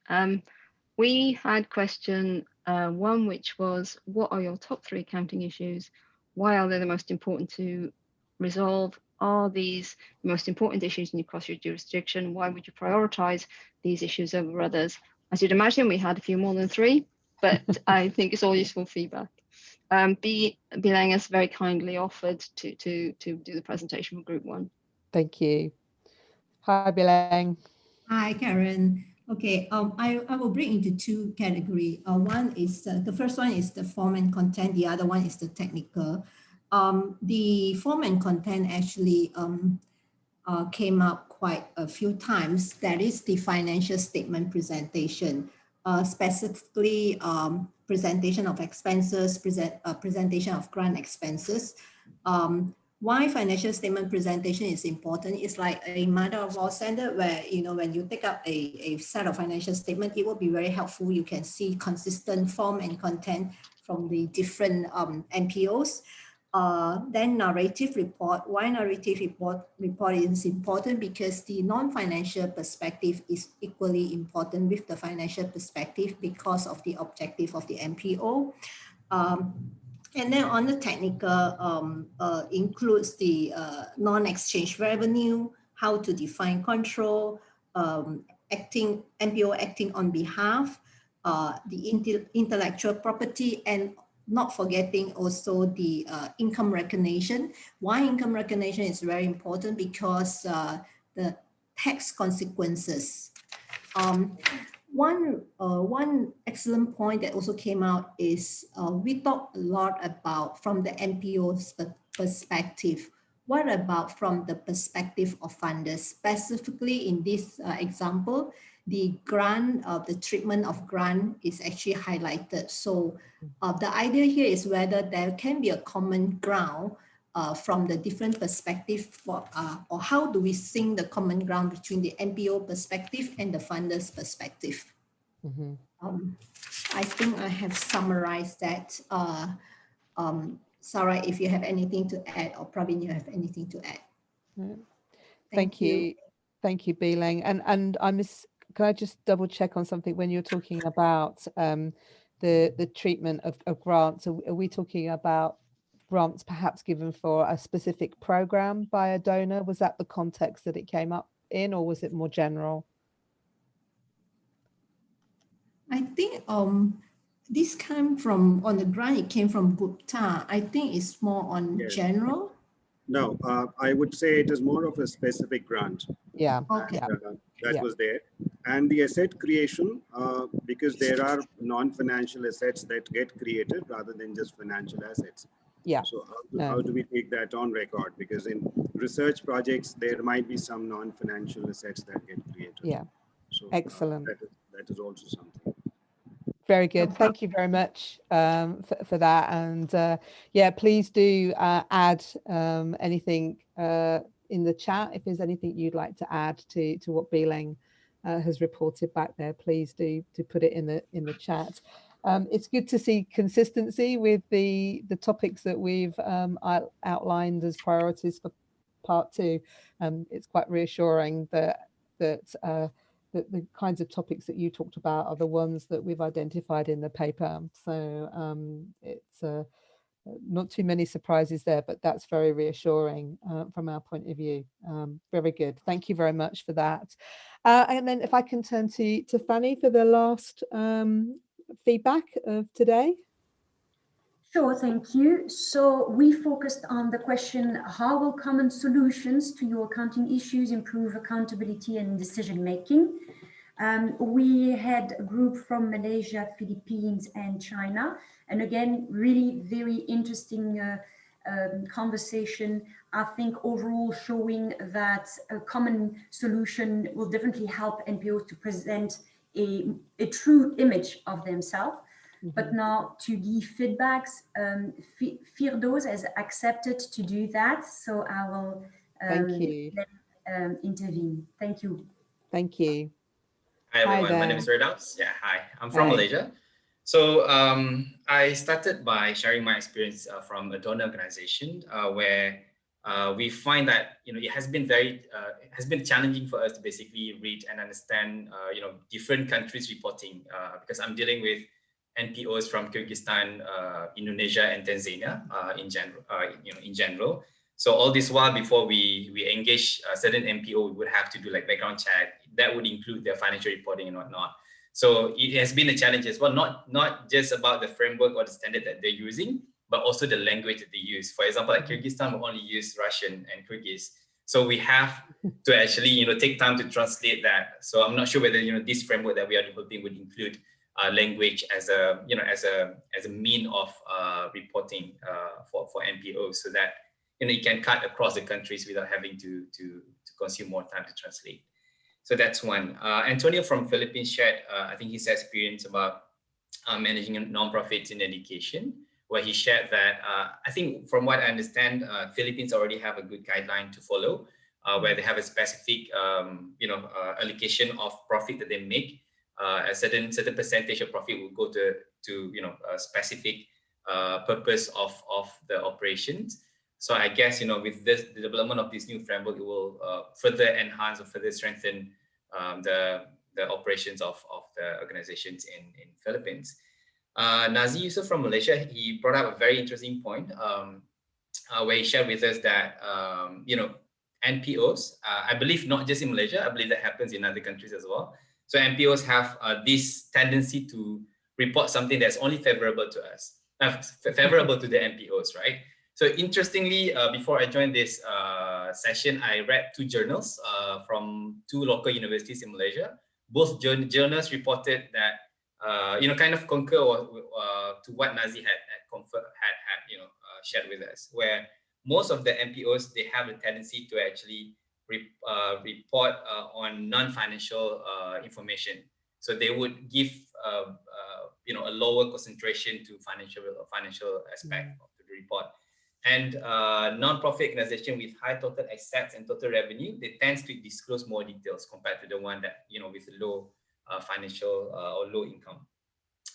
We had question 1, which was, what are your top 3 accounting issues? Why are they the most important to resolve? Are these the most important issues across your jurisdiction? Why would you prioritize these issues over others? As you'd imagine, we had a few more than 3, but I think it's all useful feedback. Bilang has very kindly offered to do the presentation for group 1. Thank you. Hi, Bilang. Hi, Karen. Okay, I will break into 2 categories. One is the first one is the form and content. The other one is the technical. The form and content actually came up quite a few times. That is the financial statement presentation, specifically presentation of expenses, presentation of grant expenses. Why financial statement presentation is important is like a matter of law standard where, when you take up a set of financial statement, it will be very helpful. You can see consistent form and content from the different NPOs. Then narrative report. Why narrative report is important? Because the non-financial perspective is equally important with the financial perspective because of the objective of the NPO. And then on the technical includes the non-exchange revenue, how to define control, NPO acting on behalf, the intellectual property, and not forgetting also the income recognition. Why income recognition is very important? Because the tax consequences. One excellent point that also came out is we talk a lot about from the NPO's perspective. What about from the perspective of funders? Specifically in this example, the grant, the treatment of grant is actually highlighted. So the idea here is whether there can be a common ground from the different perspective for, or how do we sync the common ground between the NPO perspective and the funders perspective. Mm-hmm. I think I have summarized that. Sarah, if you have anything to add, or Praveen, you have anything to add. Yeah. Thank you. Thank you, Bilang. And can I just double check on something when you're talking about the treatment of grants? Are we talking about grants perhaps given for a specific program by a donor? Was that the context that it came up in, or was it more general? I think this came from, on the grant, it came from Gupta. I think it's more on general. No, I would say it is more of a specific grant. Yeah. Okay. That was there. And the asset creation, because there are non-financial assets that get created rather than just financial assets. Yeah. So how do we take that on record? Because in research projects, there might be some non-financial assets that get created. Yeah. So excellent. That is also something. Very good. Thank you very much for that. And yeah, please do add anything in the chat. If there's anything you'd like to add to what Bilang has reported back there, please do put it in the chat. It's good to see consistency with the topics that we've outlined as priorities for part 2. It's quite reassuring that the kinds of topics that you talked about are the ones that we've identified in the paper. So it's not too many surprises there, but that's very reassuring from our point of view. Very good. Thank you very much for that. And then if I can turn to Fanny for the last feedback of today. Sure, thank you. So we focused on the question, how will common solutions to your accounting issues improve accountability and decision making? We had a group from Malaysia, Philippines, and China. And again, really very interesting conversation. I think overall showing that a common solution will definitely help NPOs to present a true image of themselves. But now to give feedbacks, Firdos has accepted to do that. So I will intervene. Thank you. Thank you. Hi everyone, my name is Firdaus. Yeah, hi, I'm from Malaysia. So I started by sharing my experience from a donor organization where we find that it has been challenging for us to basically read and understand different countries reporting because I'm dealing with NPOs from Kyrgyzstan, Indonesia, and Tanzania in general. So all this while, before we engage a certain NPO, we would have to do like background check. That would include their financial reporting and whatnot. So it has been a challenge as well, not just about the framework or the standard that they're using, but also the language that they use. For example, like Kyrgyzstan will only use Russian and Kyrgyz. So we have to actually take time to translate that. So I'm not sure whether this framework that we are developing would include language as a mean of reporting for NPOs, so that you can cut across the countries without having to consume more time to translate. So that's one. Antonio from Philippines shared, I think his experience about managing nonprofits in education, where he shared that I think from what I understand, Philippines already have a good guideline to follow, where they have a specific allocation of profit that they make. A certain percentage of profit will go to a specific purpose of the operations. So I guess with the development of this new framework, it will further enhance or further strengthen the operations of the organizations in Philippines. Nazi Yusuf from Malaysia, he brought up a very interesting point where he shared with us that NPOs, I believe not just in Malaysia, I believe that happens in other countries as well. So NPOs have this tendency to report something that's only favorable to us, favorable to the NPOs, right? So interestingly, before I joined this session, I read two journals from two local universities in Malaysia. Both journals reported that, kind of concur to what Nazi had shared with us, where most of the NPOs, they have a tendency to actually report on non-financial information. So they would give a lower concentration to financial aspect of the report. And non-profit organization with high total assets and total revenue, they tend to disclose more details compared to the one that with low financial or low income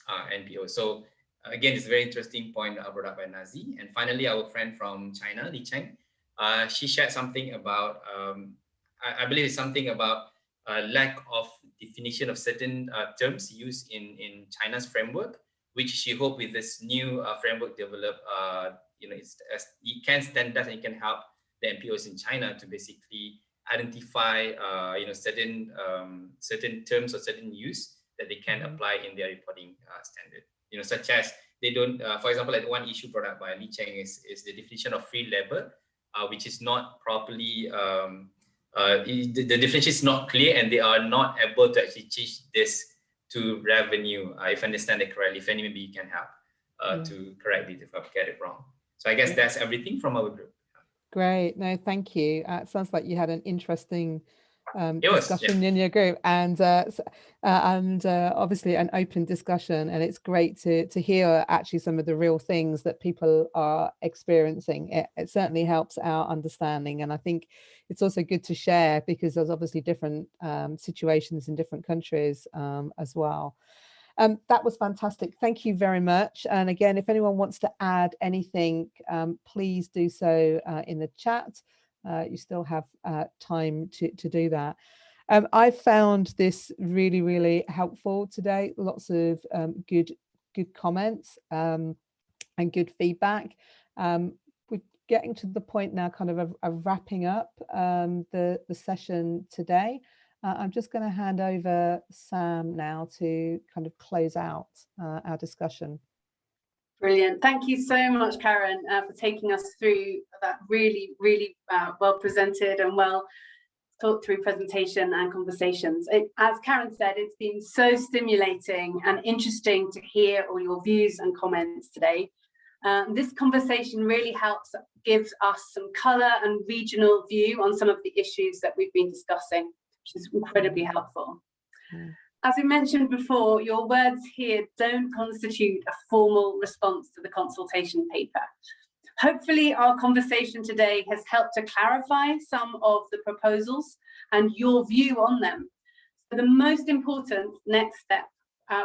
NPO. So again, it's a very interesting point brought up by Nazi. And finally, our friend from China, Li Cheng, she shared something about I believe it's something about lack of definition of certain terms used in China's framework, which she hoped with this new framework developed, it can standardize and it can help the NPOs in China to basically identify, certain terms or certain use that they can apply in their reporting standard. Such as they don't, for example, like one issue brought up by Li Cheng is the definition of free labor, which is not properly, the definition is not clear, and they are not able to actually change this to revenue. If I understand it correctly, if any, maybe you can help to correct it if I get it wrong. So I guess that's everything from our group. Great. No, thank you. It sounds like you had an interesting discussion in your group, and obviously an open discussion, and it's great to hear actually some of the real things that people are experiencing. It certainly helps our understanding, and I think it's also good to share because there's obviously different situations in different countries as well. That was fantastic. Thank you very much. And again, if anyone wants to add anything, please do so in the chat. You still have time to do that. I found this really, really helpful today. Lots of good comments and good feedback. We're getting to the point now kind of wrapping up the session today. I'm just going to hand over Sam now to kind of close out our discussion. Brilliant. Thank you so much, Karen, for taking us through that really, really well presented and well thought through presentation and conversations. As Karen said, it's been so stimulating and interesting to hear all your views and comments today. This conversation really gives us some colour and regional view on some of the issues that we've been discussing, which is incredibly helpful. As we mentioned before, your words here don't constitute a formal response to the consultation paper. Hopefully our conversation today has helped to clarify some of the proposals and your view on them. So the most important next step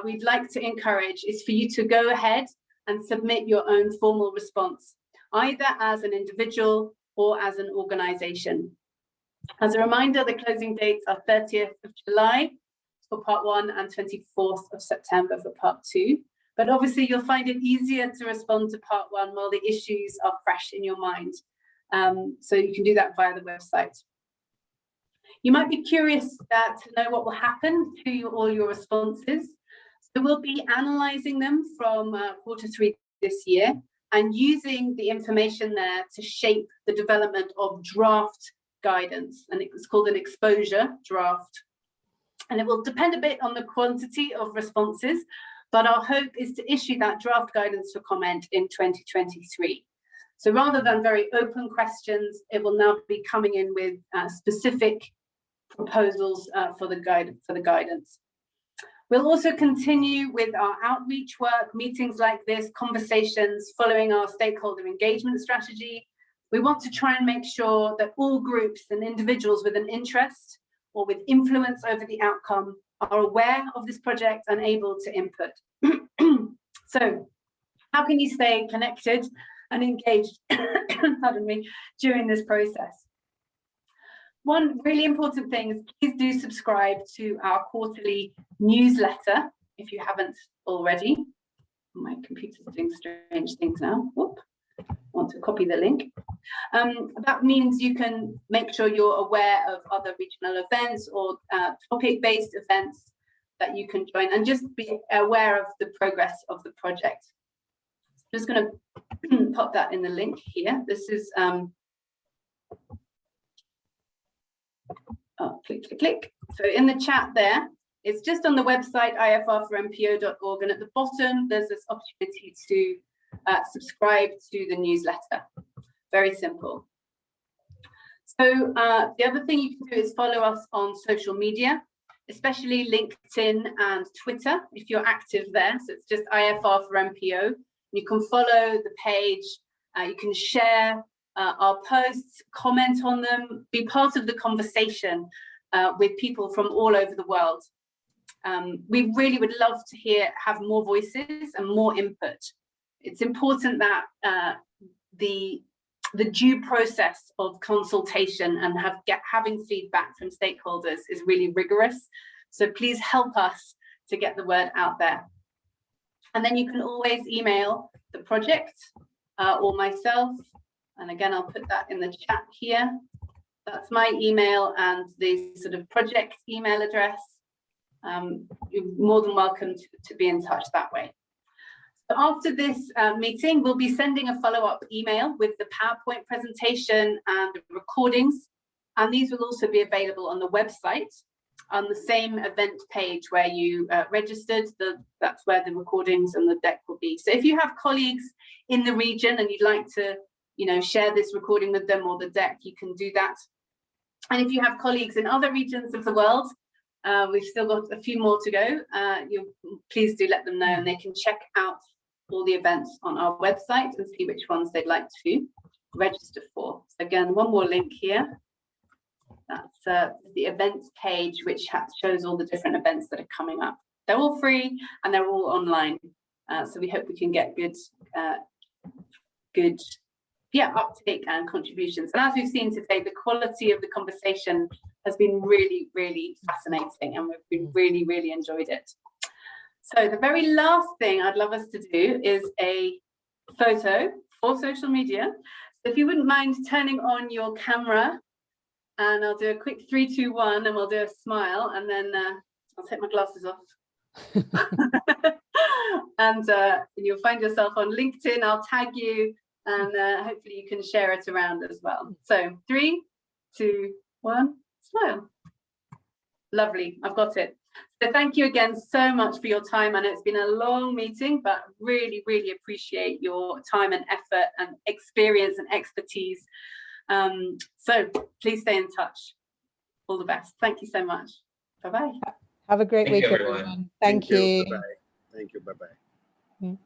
we'd like to encourage is for you to go ahead and submit your own formal response, either as an individual or as an organisation. As a reminder, the closing dates are 30th of July for part 1 and 24th of September for part 2. But obviously you'll find it easier to respond to part 1 while the issues are fresh in your mind. So you can do that via the website. You might be curious to know what will happen to all your responses. So we'll be analysing them from Q3 this year and using the information there to shape the development of draft guidance. And it's called an exposure draft. And it will depend a bit on the quantity of responses, but our hope is to issue that draft guidance for comment in 2023. So rather than very open questions, it will now be coming in with specific proposals for the guidance. We'll also continue with our outreach work, meetings like this, conversations following our stakeholder engagement strategy. We want to try and make sure that all groups and individuals with an interest or with influence over the outcome are aware of this project and able to input. So how can you stay connected and engaged pardon me, during this process? One really important thing is please do subscribe to our quarterly newsletter if you haven't already. My computer's doing strange things now. Whoop. Want to copy the link. That means you can make sure you're aware of other regional events or topic-based events that you can join, and just be aware of the progress of the project. I'm just going to pop that in the link here. This is click. So in the chat there, it's just on the website IFR4NPO.org, and at the bottom there's this opportunity to subscribe to the newsletter. Very simple. So the other thing you can do is follow us on social media, especially LinkedIn and Twitter if you're active there. So it's just IFR4NPO. You can follow the page, you can share our posts, comment on them, be part of the conversation with people from all over the world. We really would love to have more voices and more input. It's important that the due process of consultation and having feedback from stakeholders is really rigorous. So please help us to get the word out there. And then you can always email the project or myself. And again, I'll put that in the chat here. That's my email and the sort of project email address. You're more than welcome to be in touch that way. So after this meeting, we'll be sending a follow-up email with the PowerPoint presentation and the recordings. And these will also be available on the website on the same event page where you registered. That's where the recordings and the deck will be. So if you have colleagues in the region and you'd like to, share this recording with them or the deck, you can do that. And if you have colleagues in other regions of the world, we've still got a few more to go. Please do let them know, and they can check out all the events on our website and see which ones they'd like to register for. So again, one more link here. That's the events page, which shows all the different events that are coming up. They're all free and they're all online. So we hope we can get good uptake and contributions. And as we've seen today, the quality of the conversation has been really, really fascinating, and we've really, really enjoyed it. So the very last thing I'd love us to do is a photo for social media. So if you wouldn't mind turning on your camera, and I'll do a quick 3, 2, 1, and we'll do a smile, and then I'll take my glasses off. And you'll find yourself on LinkedIn. I'll tag you, and hopefully you can share it around as well. So 3, 2, 1, smile. Lovely, I've got it. So thank you again so much for your time. I know it's been a long meeting, but really, really appreciate your time and effort and experience and expertise. So please stay in touch. All the best. Thank you so much. Bye-bye. Have a great week, everyone. everyone. Thank you. Bye-bye. Thank you. Bye-bye.